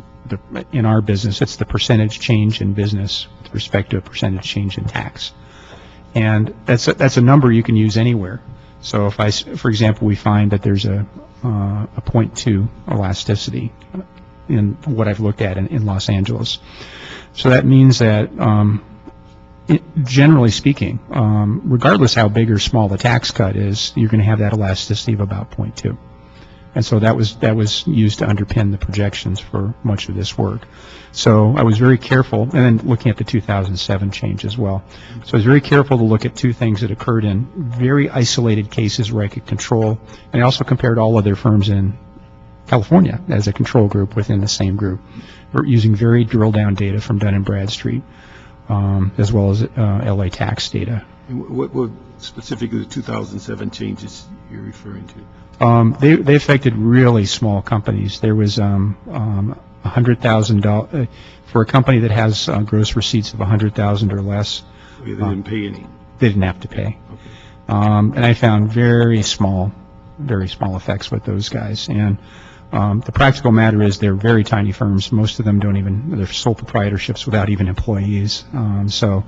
in our business, it's the percentage change in business with respect to a percentage change in tax. And that's a number you can use anywhere. So if for example, we find that there's a 0.2 elasticity in what I've looked at in Los Angeles. So that means that, generally speaking, regardless how big or small the tax cut is, you're going to have that elasticity of about 0.2. And so that was used to underpin the projections for much of this work. So I was very careful, and then looking at the 2007 change as well. So I was very careful to look at two things that occurred in very isolated cases where I could control, and I also compared all other firms in California as a control group within the same group. We're using very drill-down data from Dun & Bradstreet, as well as LA tax data. And what specifically the 2007 changes you're referring to? They affected really small companies. There was $100,000 for a company that has gross receipts of $100,000 or less. They didn't pay any. They didn't have to pay. Okay. And I found very small effects with those guys. And the practical matter is they're very tiny firms. Most of them they're sole proprietorships without even employees. So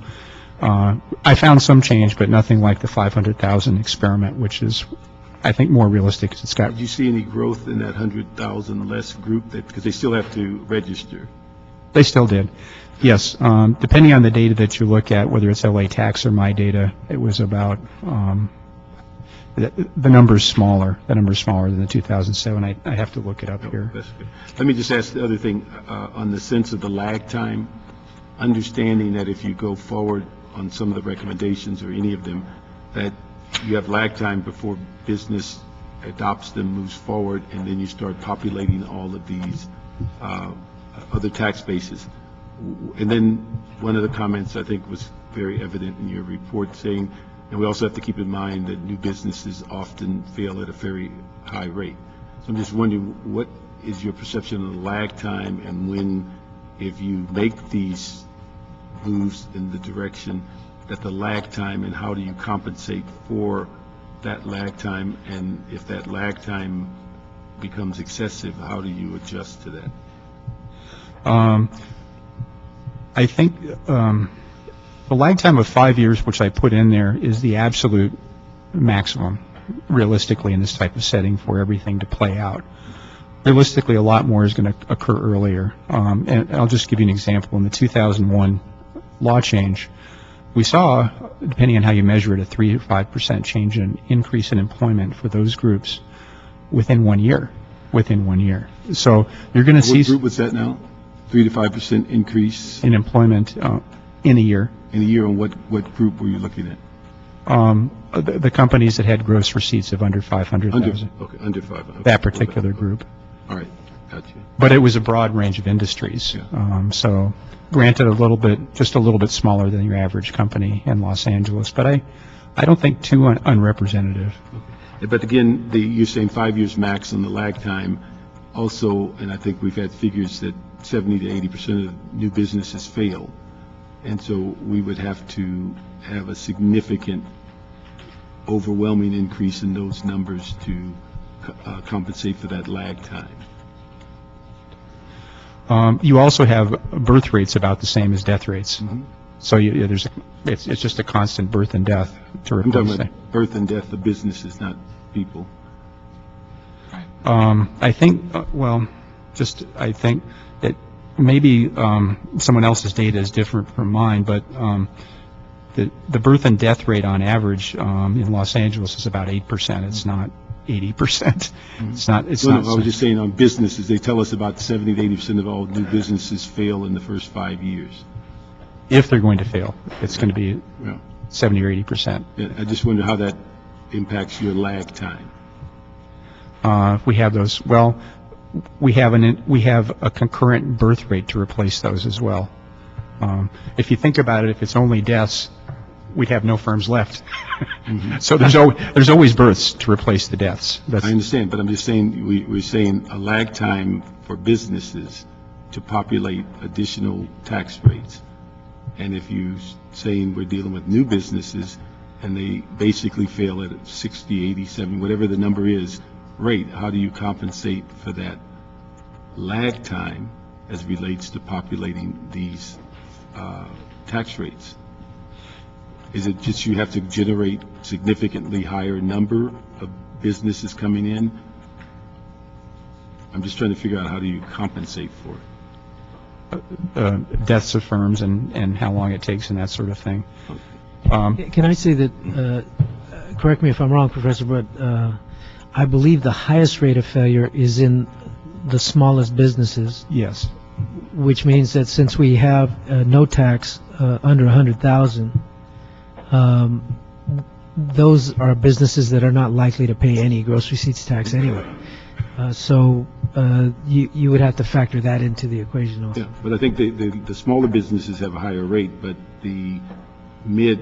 I found some change, but nothing like the 500,000 experiment, which is, I think, more realistic. It's got. Did you see any growth in that 100,000 less group? Because they still have to register. They still did. Yes. Depending on the data that you look at, whether it's LA tax or my data, it was about, the number's smaller. The number's smaller than the 2007. I have to look it up here. That's good. Let me just ask the other thing, on the sense of the lag time, understanding that if you go forward on some of the recommendations or any of them, that you have lag time before business adopts them, moves forward, and then you start populating all of these other tax bases. And then one of the comments I think was very evident in your report saying, and we also have to keep in mind that new businesses often fail at a very high rate. So I'm just wondering, what is your perception of the lag time, and when, if you make these moves in the direction that the lag time, and how do you compensate for that lag time, and if that lag time becomes excessive, how do you adjust to that? I think the lag time of 5 years, which I put in there, is the absolute maximum, realistically, in this type of setting for everything to play out. Realistically, a lot more is going to occur earlier. And I'll just give you an example. In the 2001 law change, we saw, depending on how you measure it, a 3 to 5% change in increase in employment for those groups within 1 year. Within 1 year. So you're going to see. What group was that now? 3 to 5% increase in employment in a year. In a year, and what group were you looking at? The companies that had gross receipts of under 500,000. Okay, under 500. That particular group. All right, gotcha. But it was a broad range of industries. Yeah. So, granted, just a little bit smaller than your average company in Los Angeles, but I don't think too unrepresentative. Okay. But again, you're saying 5 years max on the lag time. Also, and I think we've had figures that 70 to 80% of new businesses fail. And so we would have to have a significant, overwhelming increase in those numbers to compensate for that lag time. You also have birth rates about the same as death rates. Mm-hmm. So it's just a constant birth and death to I'm replace talking that. about birth and death of businesses, not people. I think, I think that maybe someone else's data is different from mine, but the birth and death rate on average in Los Angeles is about 8%. It's not 80%. Mm-hmm. It's not. I was just saying on businesses, they tell us about 70 to 80% of all new businesses fail in the first 5 years. if they're going to fail, it's going to be Yeah. 70 or 80%. Yeah, I just wonder how that impacts your lag time. If we have those, well, we have a concurrent birth rate to replace those as well. If you think about it, if it's only deaths, we'd have no firms left. So there's always births to replace the deaths. I understand, but I'm just saying, we're saying a lag time for businesses to populate additional tax rates. And if you're saying we're dealing with new businesses and they basically fail at 60, 80, 70, whatever the number is, rate, how do you compensate for that lag time as relates to populating these tax rates? Is it just you have to generate significantly higher number of businesses coming in? I'm just trying to figure out how do you compensate for it. Deaths of firms and how long it takes and that sort of thing. Can I say that, correct me if I'm wrong, Professor, but I believe the highest rate of failure is in the smallest businesses, Yes. which means that since we have no tax under 100,000, those are businesses that are not likely to pay any gross receipts tax anyway. So you would have to factor that into the equation also. Yeah, but I think the smaller businesses have a higher rate, but the mid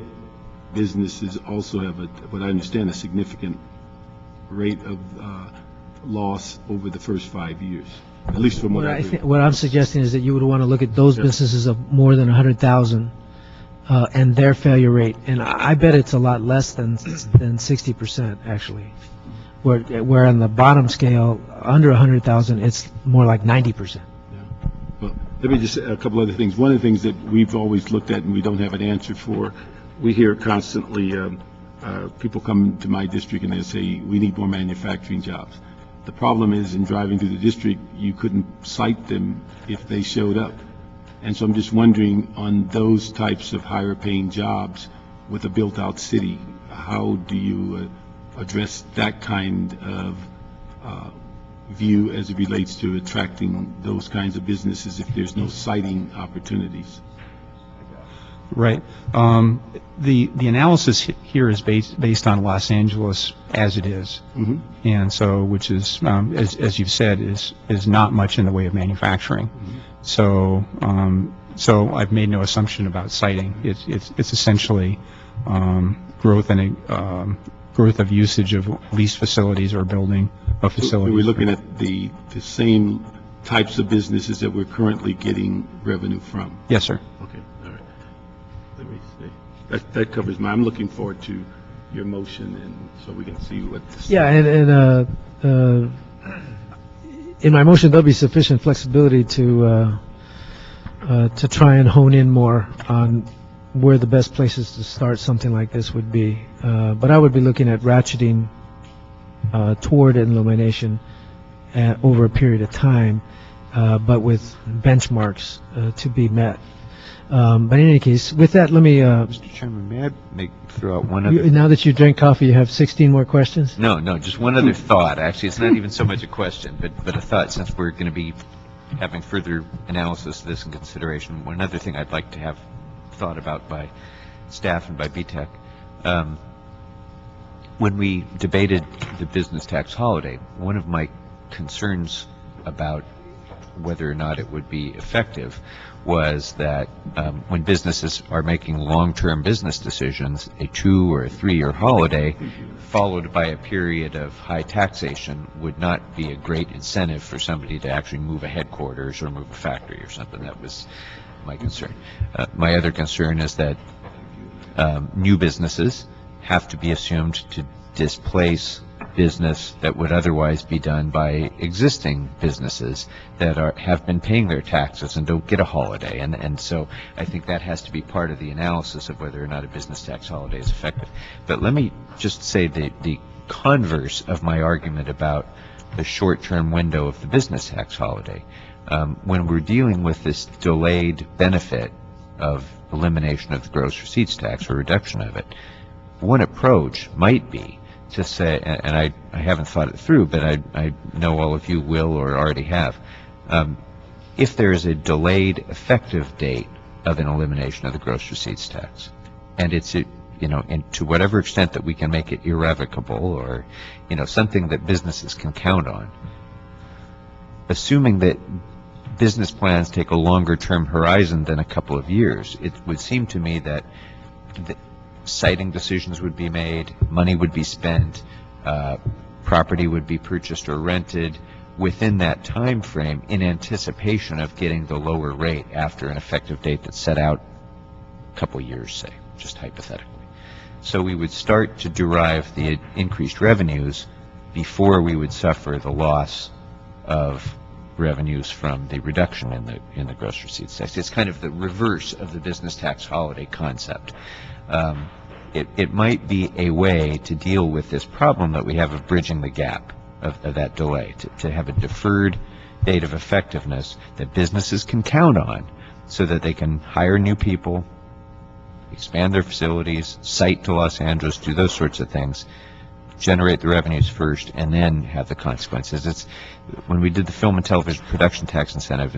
businesses also have, what I understand, a significant rate of loss over the first 5 years, at least from what I read. What I'm suggesting is that you would want to look at those businesses of more than 100,000 and their failure rate, and I bet it's a lot less than 60% actually. Where on the bottom scale, under 100,000, it's more like 90%. Well, let me just say a couple other things. One of the things that we've always looked at and we don't have an answer for, we hear constantly people come to my district and they say, we need more manufacturing jobs. The problem is in driving through the district, you couldn't cite them if they showed up. And so I'm just wondering, on those types of higher paying jobs with a built-out city, how do you address that kind of view as it relates to attracting those kinds of businesses if there's no siting opportunities? Right. The analysis here is based on Los Angeles as it is, and so which is as you've said is not much in the way of manufacturing. So I've made no assumption about siting. It's essentially growth of usage of leased facilities or building of facilities. So we're looking at the same types of businesses that we're currently getting revenue from. Yes, sir. Okay, all right. Let me see. That covers I'm looking forward to your motion, and so we can see what this. Yeah, and in my motion, there'll be sufficient flexibility to try and hone in more on where the best places to start something like this would be. But I would be looking at ratcheting toward elimination over a period of time, but with benchmarks to be met. But in any case, with that, let me... Mr. Chairman, may I throw out one other... now that you drank coffee, you have 16 more questions? No, just one other thought. Actually, it's not even so much a question, but a thought, since we're going to be having further analysis of this and consideration. One other thing I'd like to have thought about by staff and by BTEC. When we debated the business tax holiday, one of my concerns about whether or not it would be effective was that when businesses are making long-term business decisions, a 2 or a 3-year holiday followed by a period of high taxation would not be a great incentive for somebody to actually move a headquarters or move a factory or something. That was my concern. My other concern is that new businesses have to be assumed to displace business that would otherwise be done by existing businesses that have been paying their taxes and don't get a holiday. And so I think that has to be part of the analysis of whether or not a business tax holiday is effective. But let me just say the converse of my argument about the short-term window of the business tax holiday. When we're dealing with this delayed benefit of elimination of the gross receipts tax or reduction of it, one approach might be to say, and I haven't thought it through, but I know all of you will or already have, if there is a delayed effective date of an elimination of the gross receipts tax. And it's, and to whatever extent that we can make it irrevocable or, something that businesses can count on, assuming that business plans take a longer term horizon than a couple of years, it would seem to me that siting decisions would be made, money would be spent, property would be purchased or rented within that time frame in anticipation of getting the lower rate after an effective date that's set out a couple years, say, just hypothetically. So we would start to derive the increased revenues before we would suffer the loss of revenues from the reduction in the gross receipts tax. It's kind of the reverse of the business tax holiday concept. It might be a way to deal with this problem that we have of bridging the gap of that delay, to have a deferred date of effectiveness that businesses can count on so that they can hire new people, expand their facilities, site to Los Angeles, do those sorts of things, generate the revenues first, and then have the consequences. It's when we did the film and television production tax incentive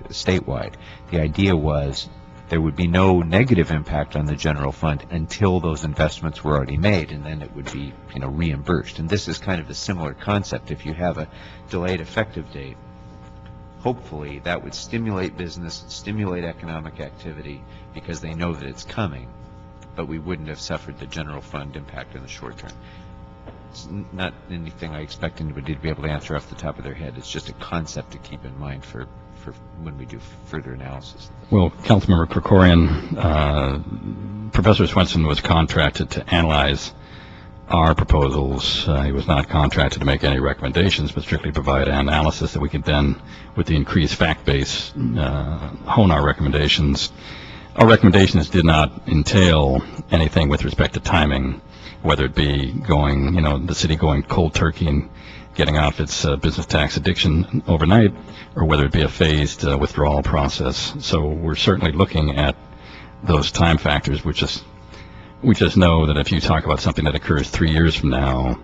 statewide, the idea was there would be no negative impact on the general fund until those investments were already made, and then it would be, reimbursed. And this is kind of a similar concept. If you have a delayed effective date, hopefully that would stimulate business, stimulate economic activity, because they know that it's coming, but we wouldn't have suffered the general fund impact in the short term. It's not anything I expect anybody to be able to answer off the top of their head. It's just a concept to keep in mind for when we do further analysis. Well, Councilmember Krikorian, Professor Swenson was contracted to analyze our proposals. He was not contracted to make any recommendations, but strictly provide an analysis that we could then, with the increased fact base, hone our recommendations. Our recommendations did not entail anything with respect to timing, whether it be going, the city going cold turkey and getting off its business tax addiction overnight, or whether it be a phased withdrawal process. So we're certainly looking at those time factors. We just know that if you talk about something that occurs 3 years from now,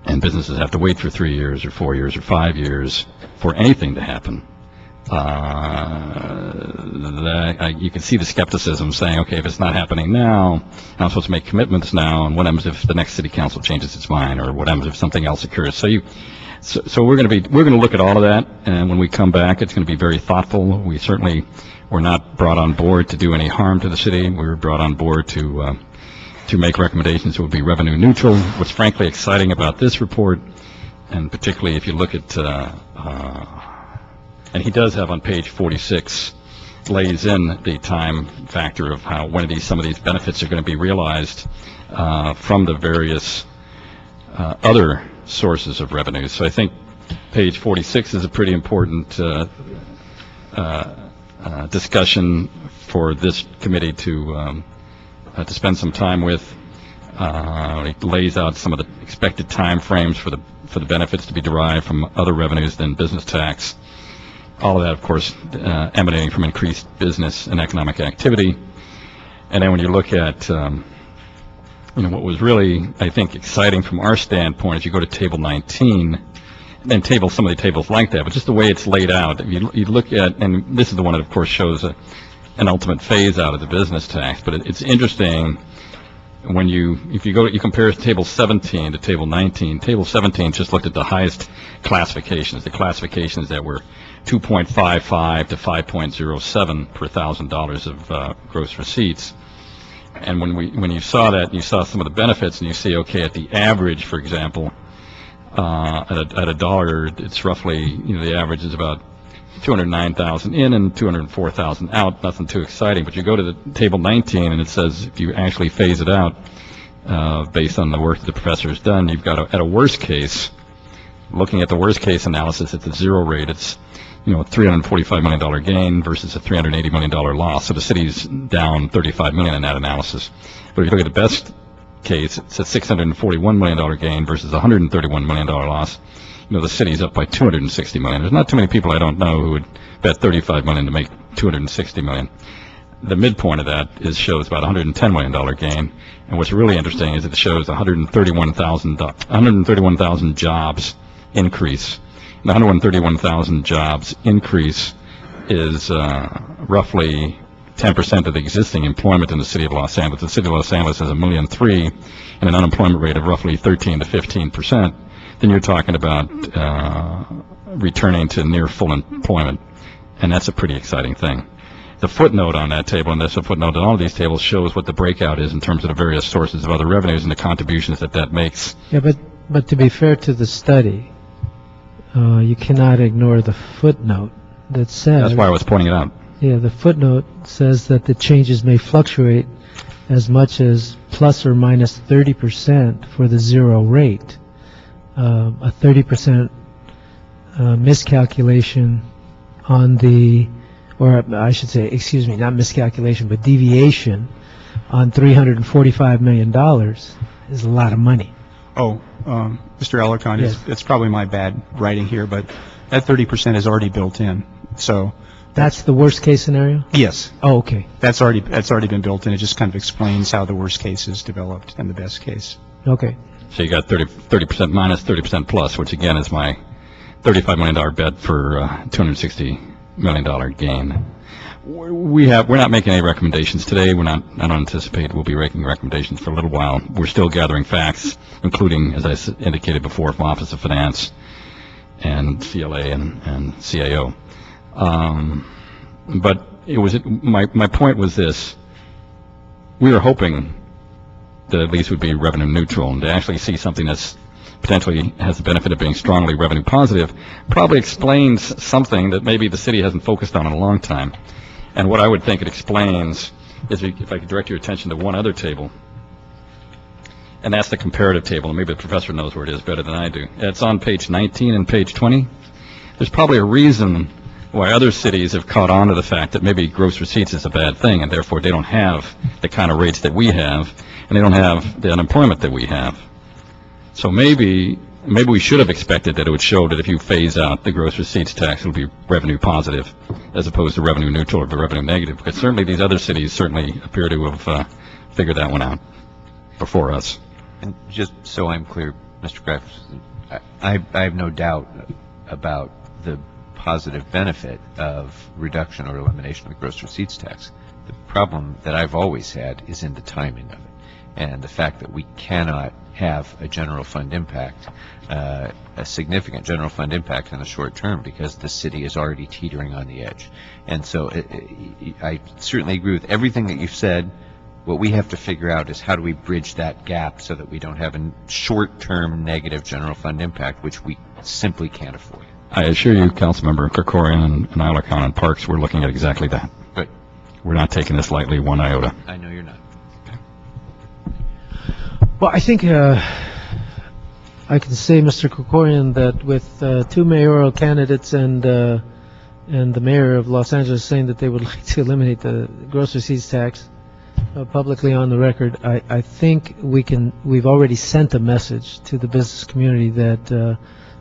and businesses have to wait for 3 years or 4 years or 5 years for anything to happen, you can see the skepticism saying, okay, if it's not happening now, I'm supposed to make commitments now, and what happens if the next city council changes its mind, or what happens if something else occurs? So we're going to look at all of that, and when we come back, it's going to be very thoughtful. We certainly were not brought on board to do any harm to the city. We were brought on board to make recommendations that would be revenue neutral. What's frankly exciting about this report, and particularly if you look at and he does have on page 46, lays in the time factor of how some of these benefits are going to be realized from the various other sources of revenue. So I think page 46 is a pretty important discussion for this committee to spend some time with. It lays out some of the expected time frames for the benefits to be derived from other revenues than business tax. All of that, of course, emanating from increased business and economic activity. And then when you look at, what was really, I think, exciting from our standpoint, is you go to Table 19, and some of the tables like that, but just the way it's laid out. You look at, and this is the one that, of course, shows an ultimate phase out of the business tax, but it's interesting when you compare Table 17 to Table 19. Table 17 just looked at the highest classifications, the classifications that were 2.55 to 5.07 per $1,000 of gross receipts. And when you saw that, you saw some of the benefits, and you see, okay, at the average, for example, at a dollar, it's roughly, the average is about 209,000 in and 204,000 out. Nothing too exciting. But you go to the Table 19, and it says if you actually phase it out based on the work that the professor has done, you've got at a worst case, looking at the worst case analysis at the zero rate, it's a $345 million gain versus a $380 million loss. So the city's down $35 million in that analysis. But if you look at the best case, it's a $641 million gain versus a $131 million loss. The city's up by $260 million. There's not too many people I don't know who would bet $35 million to make $260 million. The midpoint of that shows about a $110 million gain. And what's really interesting is it shows 131,000 jobs increase. The 131,000 jobs increase is roughly 10% of the existing employment in the city of Los Angeles. The city of Los Angeles has 1.3 million and an unemployment rate of roughly 13 to 15%. Then you're talking about returning to near full employment, and that's a pretty exciting thing. The footnote on that table, and there's a footnote on all of these tables, shows what the breakout is in terms of the various sources of other revenues and the contributions that makes. Yeah, but to be fair to the study, you cannot ignore the footnote that says... That's why I was pointing it out. Yeah, the footnote says that the changes may fluctuate as much as plus or minus 30% for the zero rate. A 30% miscalculation on the, or I should say, excuse me, not miscalculation, but deviation on $345 million is a lot of money. Oh, Mr. Alarcon, Yes. it's probably my bad writing here, but that 30% is already built in. So, That's the worst case scenario? yes, Oh, okay. that's already been built in. It just kind of explains how the worst case is developed and the best case. Okay. So you got 30% minus 30% plus, which again is my $35 million bet for $260 million gain. We're not making any recommendations today. I don't anticipate we'll be making recommendations for a little while. We're still gathering facts, including, as I indicated before, from Office of Finance and CLA and CAO. But it was my point was this: we were hoping that at least would be revenue neutral, and to actually see something that's potentially has the benefit of being strongly revenue positive probably explains something that maybe the city hasn't focused on in a long time. And what I would think it explains is, if I could direct your attention to one other table, and that's the comparative table, and maybe the professor knows where it is better than I do. It's on page 19 and page 20. There's probably a reason why other cities have caught on to the fact that maybe gross receipts is a bad thing, and therefore they don't have the kind of rates that we have, and they don't have the unemployment that we have. So maybe we should have expected that it would show that if you phase out the gross receipts tax, it will be revenue positive as opposed to revenue neutral or revenue negative, because certainly these other cities certainly appear to have figured that one out before us. And just so I'm clear, Mr. Greif, I have no doubt about the positive benefit of reduction or elimination of the gross receipts tax. The problem that I've always had is in the timing of it, and the fact that we cannot have a general fund impact, a significant general fund impact in the short term, because the city is already teetering on the edge. And so I certainly agree with everything that you've said. What we have to figure out is how do we bridge that gap so that we don't have a short-term negative general fund impact, which we simply can't afford. I assure you, Councilmember Krikorian and Alarcon and Parks, we're looking at exactly that. But We're not taking this lightly one iota. I know you're not. Well, I think I can say, Mr. Krikorian, that with two mayoral candidates and the mayor of Los Angeles saying that they would like to eliminate the gross receipts tax publicly on the record, I think we've already sent a message to the business community that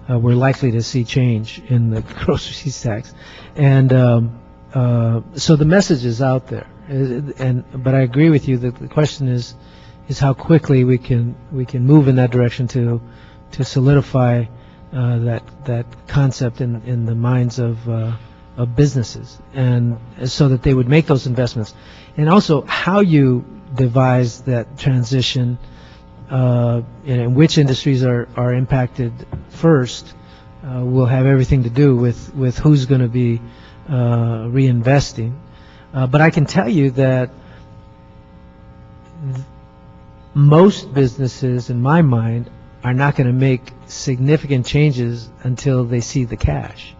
we're likely to see change in the gross receipts tax. And so the message is out there. But I agree with you that the question is how quickly we can move in that direction to solidify that concept in the minds of businesses, and so that they would make those investments. And also how you devise that transition, and which industries are impacted first, will have everything to do with who's going to be reinvesting. But I can tell you that most businesses, in my mind, are not going to make significant changes until they see the cash,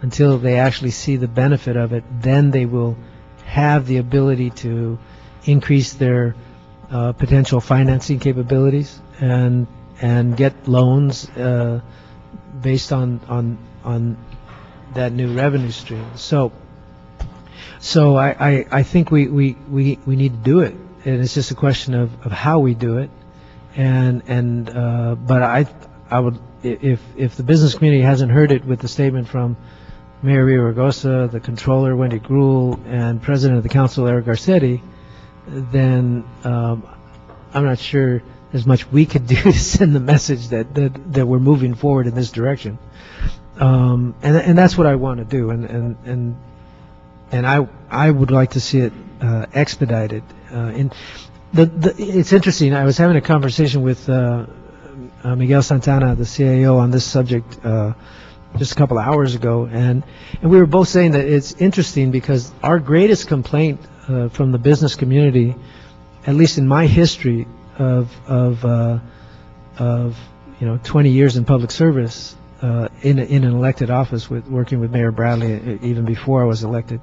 until they actually see the benefit of it. Then they will have the ability to increase their potential financing capabilities and get loans based on that new revenue stream. So I think we need to do it. And it's just a question of how we do it, but I would, if the business community hasn't heard it with the statement from Mayor Villaraigosa, the Controller Wendy Gruhl, and President of the Council Eric Garcetti, then I'm not sure there's much we could do to send the message that we're moving forward in this direction, and that's what I want to do, and I would like to see it expedited. It's interesting. I was having a conversation with Miguel Santana, the CIO, on this subject just a couple of hours ago, and we were both saying that it's interesting because our greatest complaint from the business community, at least in my history of 20 years in public service, in an elected office, working with Mayor Bradley even before I was elected,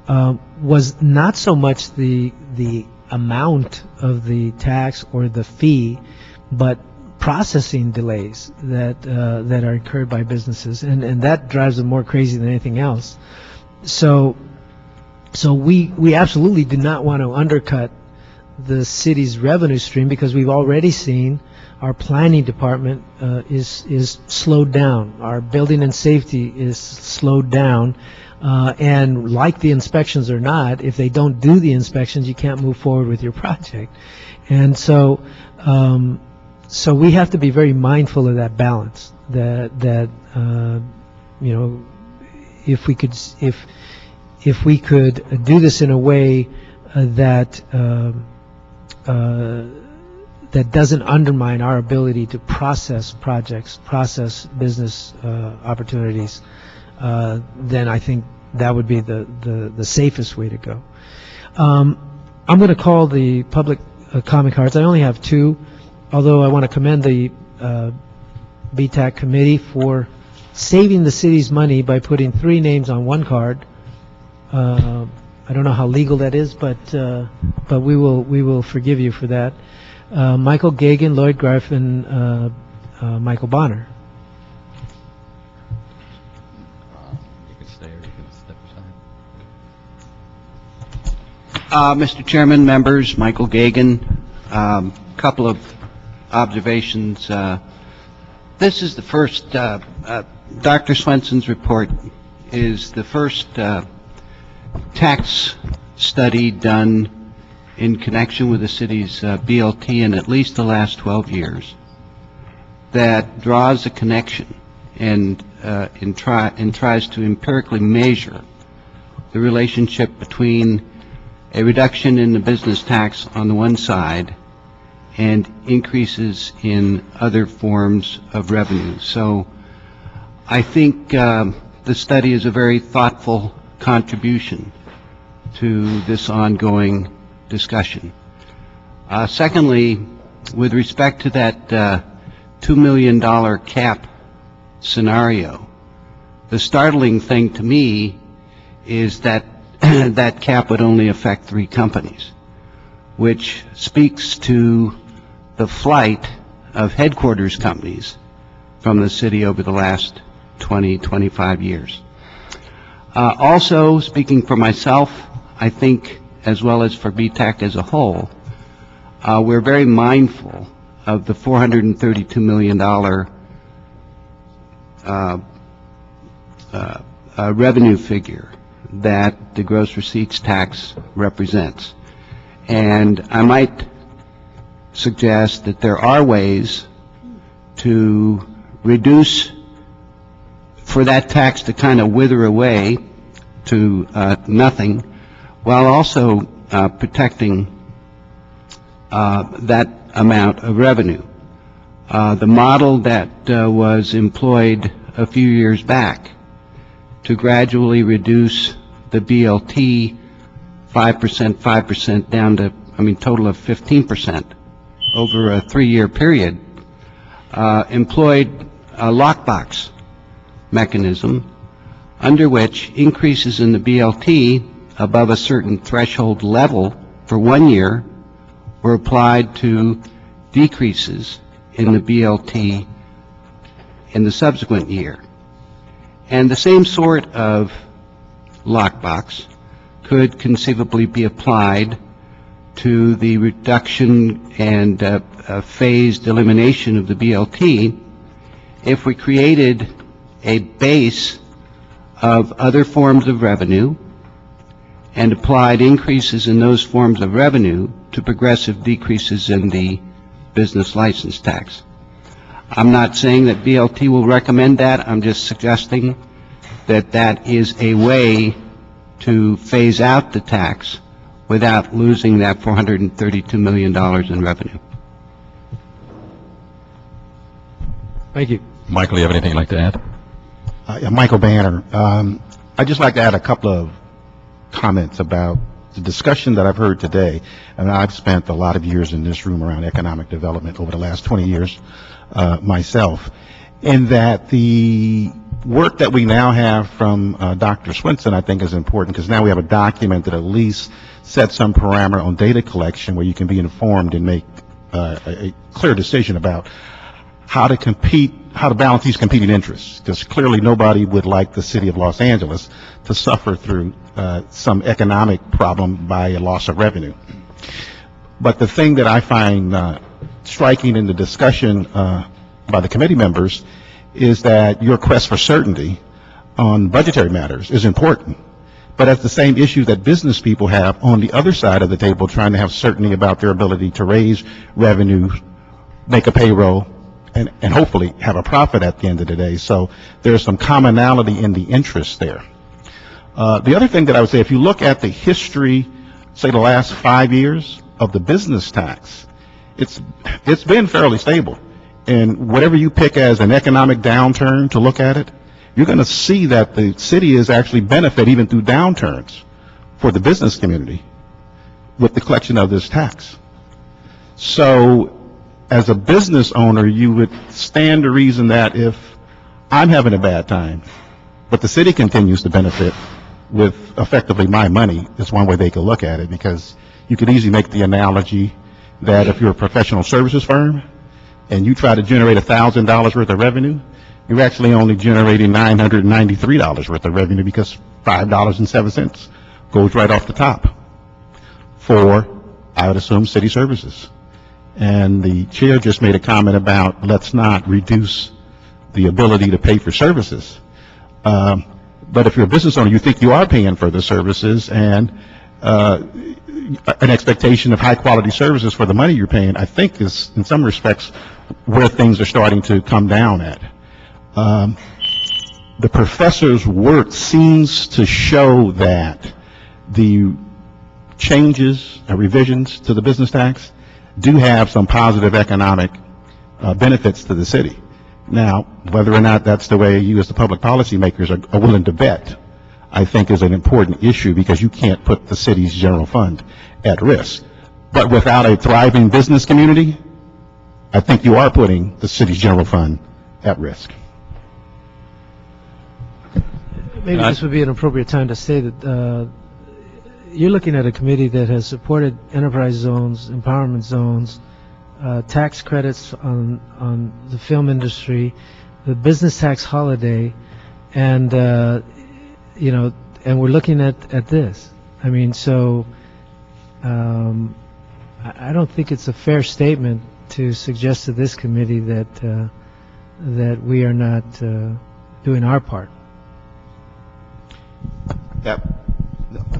was not so much the amount of the tax or the fee, but processing delays that are incurred by businesses, and that drives them more crazy than anything else. So we absolutely do not want to undercut the city's revenue stream, because we've already seen our planning department is slowed down. Our building and safety is slowed down. And like the inspections or not, if they don't do the inspections, you can't move forward with your project. And so we have to be very mindful of that balance. That if we could do this in a way that doesn't undermine our ability to process projects, process business opportunities, then I think that would be the safest way to go. I'm going to call the public comment cards. I only have 2, although I want to commend the BTAC committee for saving the city's money by putting 3 names on 1 card. I don't know how legal that is, but we will forgive you for that. Michael Gagan, Lloyd Greif, and Michael Bonner. Mr. Chairman, members, Michael Gagan. Couple of observations. This is the first, Dr. Swenson's report is the first tax study done in connection with the city's BLT in at least the last 12 years that draws a connection and tries to empirically measure the relationship between a reduction in the business tax on the one side and increases in other forms of revenue. So I think the study is a very thoughtful contribution to this ongoing discussion. Secondly, with respect to that $2 million cap scenario, the startling thing to me is that that cap would only affect 3 companies, which speaks to the flight of headquarters companies from the city over the last 20, 25 years. Also, speaking for myself, I think, as well as for BTAC as a whole, we're very mindful of the $432 million revenue figure that the gross receipts tax represents. And I might suggest that there are ways to reduce, for that tax to kind of wither away to nothing, while also protecting that amount of revenue. The model that was employed a few years back to gradually reduce the BLT 5% down to, total of 15% over a 3-year period, employed a lockbox mechanism under which increases in the BLT above a certain threshold level for 1 year were applied to decreases in the BLT in the subsequent year. And the same sort of lockbox could conceivably be applied to the reduction and phased elimination of the BLT if we created a base of other forms of revenue and applied increases in those forms of revenue to progressive decreases in the business license tax. I'm not saying that BLT will recommend that. I'm just suggesting that that is a way to phase out the tax without losing that $432 million in revenue. Thank you. Michael, you have anything you'd like to add? Yeah, Michael Banner. I'd just like to add a couple of comments about the discussion that I've heard today. And I've spent a lot of years in this room around economic development over the last 20 years myself, in that the work that we now have from Dr. Swenson, I think, is important, because now we have a document that at least sets some parameter on data collection where you can be informed and make a clear decision about how to compete, how to balance these competing interests, because clearly nobody would like the city of Los Angeles to suffer through some economic problem by a loss of revenue. But the thing that I find striking in the discussion by the committee members is that your quest for certainty on budgetary matters is important, but that's the same issue that business people have on the other side of the table, trying to have certainty about their ability to raise revenue, make a payroll, and hopefully have a profit at the end of the day. So there's some commonality in the interest there. The other thing that I would say, if you look at the history, say the last 5 years of the business tax, it's been fairly stable. And whatever you pick as an economic downturn to look at it, you're going to see that the city is actually benefit even through downturns for the business community with the collection of this tax. So as a business owner, you would stand to reason that if I'm having a bad time, but the city continues to benefit with effectively my money, is one way they could look at it, because you could easily make the analogy that if you're a professional services firm and you try to generate $1,000 worth of revenue, you're actually only generating $993 worth of revenue, because $5.07 goes right off the top for, I would assume, city services. And the chair just made a comment about let's not reduce the ability to pay for services. But if you're a business owner, you think you are paying for the services, and an expectation of high quality services for the money you're paying, I think, is in some respects where things are starting to come down at. The professor's work seems to show that the changes, revisions to the business tax do have some positive economic benefits to the city. Now, whether or not that's the way you as the public policy makers are willing to bet, I think is an important issue, because you can't put the city's general fund at risk. But without a thriving business community, I think you are putting the city's general fund at risk. Maybe this would be an appropriate time to say that you're looking at a committee that has supported enterprise zones, empowerment zones, tax credits on the film industry, the business tax holiday, and you know, and we're looking at this. I mean, so I don't think it's a fair statement to suggest to this committee that that we are not doing our part.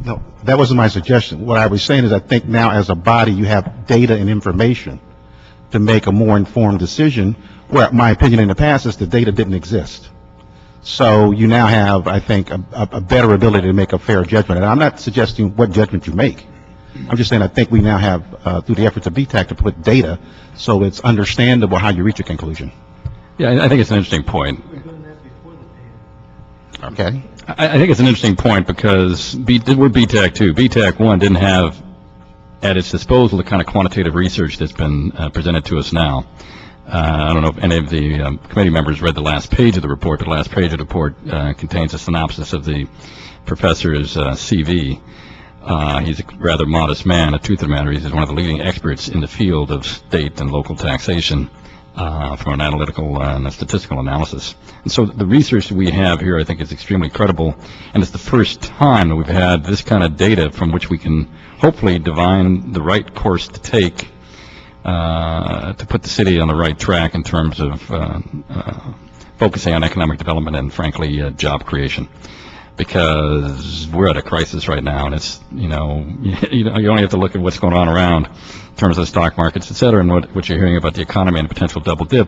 No, that wasn't my suggestion. What I was saying is I think now as a body you have data and information to make a more informed decision, where my opinion in the past is the data didn't exist. So you now have, I think, a better ability to make a fair judgment. And I'm not suggesting what judgment you make. I'm just saying I think we now have, through the efforts of BTAC, to put data so it's understandable how you reach a conclusion. Yeah, I think it's an interesting point. Okay. I think it's an interesting point, because we're BTAC 2. BTAC 1 didn't have at its disposal the kind of quantitative research that's been presented to us now. I don't know if any of the committee members read the last page of the report, but the last page of the report contains a synopsis of the professor's CV. He's a rather modest man. The truth of the matter is he's one of the leading experts in the field of state and local taxation from an analytical and a statistical analysis. And so the research that we have here, I think, is extremely credible, and it's the first time that we've had this kind of data from which we can hopefully divine the right course to take to put the city on the right track in terms of focusing on economic development and, frankly, job creation. Because we're at a crisis right now, and it's, you only have to look at what's going on around in terms of the stock markets, et cetera, and what you're hearing about the economy and potential double dip,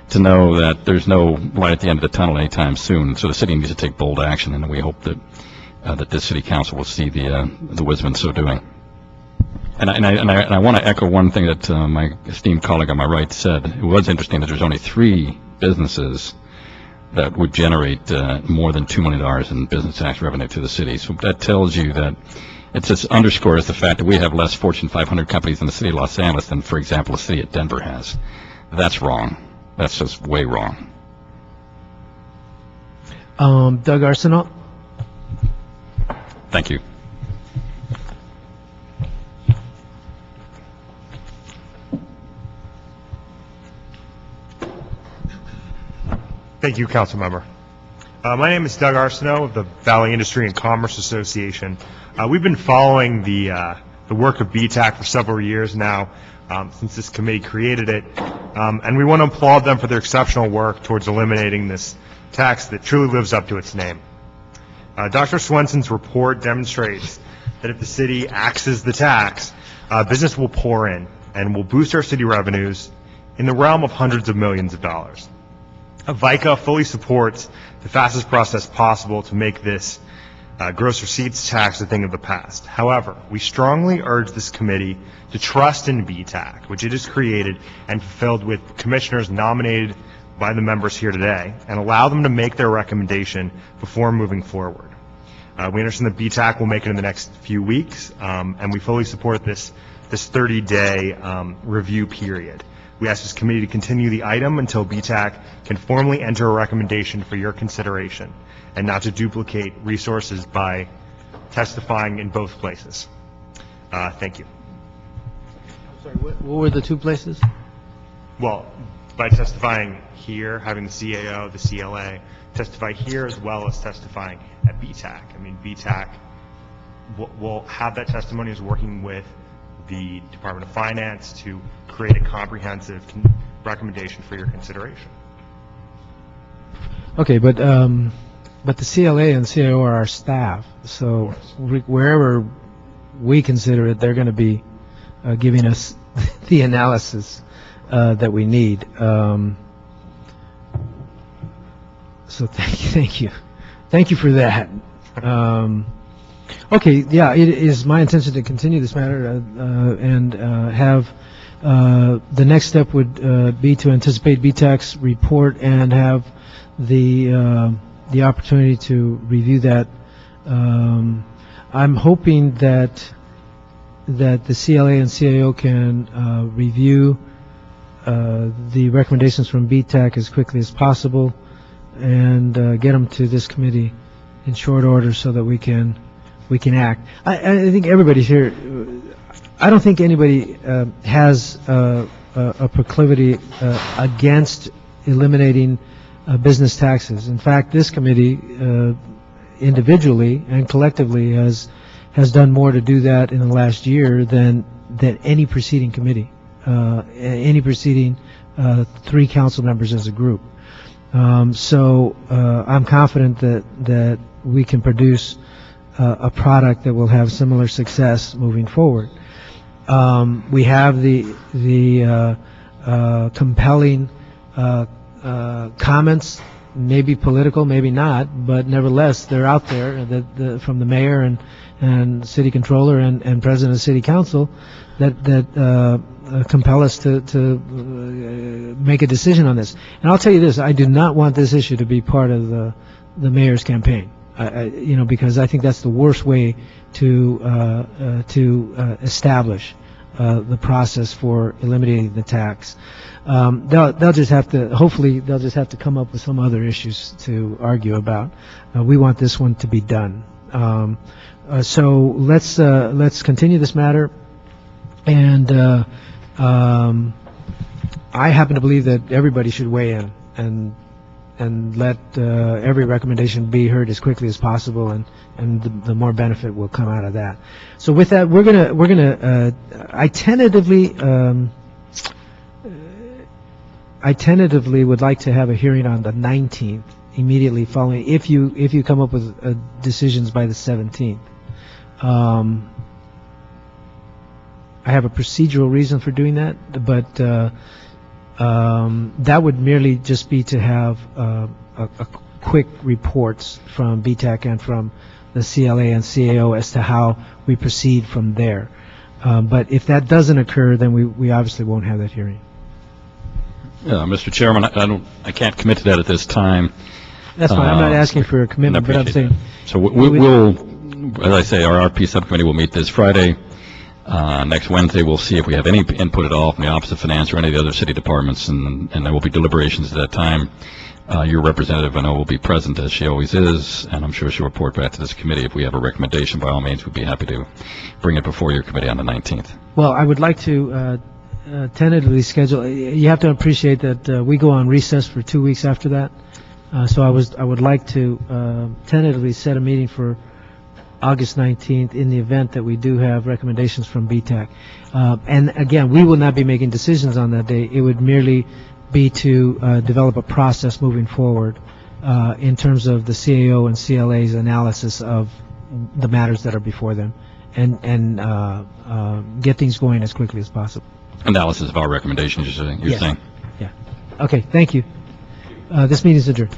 to know that there's no light at the end of the tunnel anytime soon. So the city needs to take bold action, and we hope that that this city council will see the wisdom in so doing. I want to echo one thing that my esteemed colleague on my right said. It was interesting that there's only 3 businesses that would generate more than $2 million in business tax revenue to the city. So that tells you that it just underscores the fact that we have less Fortune 500 companies in the city of Los Angeles than, for example, the city of Denver has. That's wrong. That's just way wrong. Doug Arsenault? Thank you. Thank you, Council Member. My name is Doug Arsenault of the Valley Industry and Commerce Association. We've been following the work of BTAC for several years now, since this committee created it, and we want to applaud them for their exceptional work towards eliminating this tax that truly lives up to its name. Dr. Swenson's report demonstrates that if the city axes the tax, business will pour in and will boost our city revenues in the realm of hundreds of millions of dollars. VICA fully supports the fastest process possible to make this gross receipts tax a thing of the past. However, we strongly urge this committee to trust in BTAC, which it has created and fulfilled with commissioners nominated by the members here today, and allow them to make their recommendation before moving forward. We understand that BTAC will make it in the next few weeks, and we fully support this 30-day review period. We ask this committee to continue the item until BTAC can formally enter a recommendation for your consideration, and not to duplicate resources by testifying in both places. Thank you. Sorry, what were the 2 places? Well, by testifying here, having the CAO, the CLA, testify here as well as testifying at BTAC. I mean, BTAC will have that testimony as working with the Department of Finance to create a comprehensive recommendation for your consideration. Okay, but the CLA and CAO are our staff, so wherever we consider it, they're going to be giving us the analysis that we need. So thank you for that. Okay, yeah, it is my intention to continue this matter and have the next step would be to anticipate BTAC's report and have the opportunity to review that. I'm hoping that the CLA and CAO can review the recommendations from BTAC as quickly as possible and get them to this committee in short order so that we can act. I think everybody's here. I don't think anybody has a proclivity against eliminating business taxes. In fact, this committee individually and collectively has done more to do that in the last year than any preceding committee, any preceding 3 council members as a group. So I'm confident that we can produce a product that will have similar success moving forward. We have the compelling comments, maybe political, maybe not, but nevertheless they're out there from the mayor and city controller and president of city council that compel us to make a decision on this. And I'll tell you this: I do not want this issue to be part of the mayor's campaign. Because I think that's the worst way to establish the process for eliminating the tax. They'll just have to. Hopefully, they'll just have to come up with some other issues to argue about. We want this one to be done. So let's continue this matter. And I happen to believe that everybody should weigh in and let every recommendation be heard as quickly as possible, and the more benefit will come out of that. So with that, we're gonna I tentatively would like to have a hearing on the 19th, immediately following, if you come up with decisions by the 17th. I have a procedural reason for doing that, but that would merely just be to have a quick reports from BTAC and from the CLA and CAO as to how we proceed from there. But if that doesn't occur, then we obviously won't have that hearing. Mr. Chairman, I can't commit to that at this time. That's fine. I'm not asking for a commitment, but I'm saying. So we'll, as I say, our RP subcommittee will meet this Friday. Next Wednesday, we'll see if we have any input at all from the Office of Finance or any of the other city departments, and there will be deliberations at that time. Your representative, I know, will be present, as she always is, and I'm sure she'll report back to this committee. If we have a recommendation, by all means, we'd be happy to bring it before your committee on the 19th. Well, I would like to tentatively schedule. You have to appreciate that we go on recess for 2 weeks after that. So I would like to tentatively set a meeting for August 19th in the event that we do have recommendations from BTAC. And again, we will not be making decisions on that day. It would merely be to develop a process moving forward in terms of the CAO and CLA's analysis of the matters that are before them and get things going as quickly as possible. Analysis of our recommendations, you're saying? Yeah. Okay, thank you. This meeting is adjourned.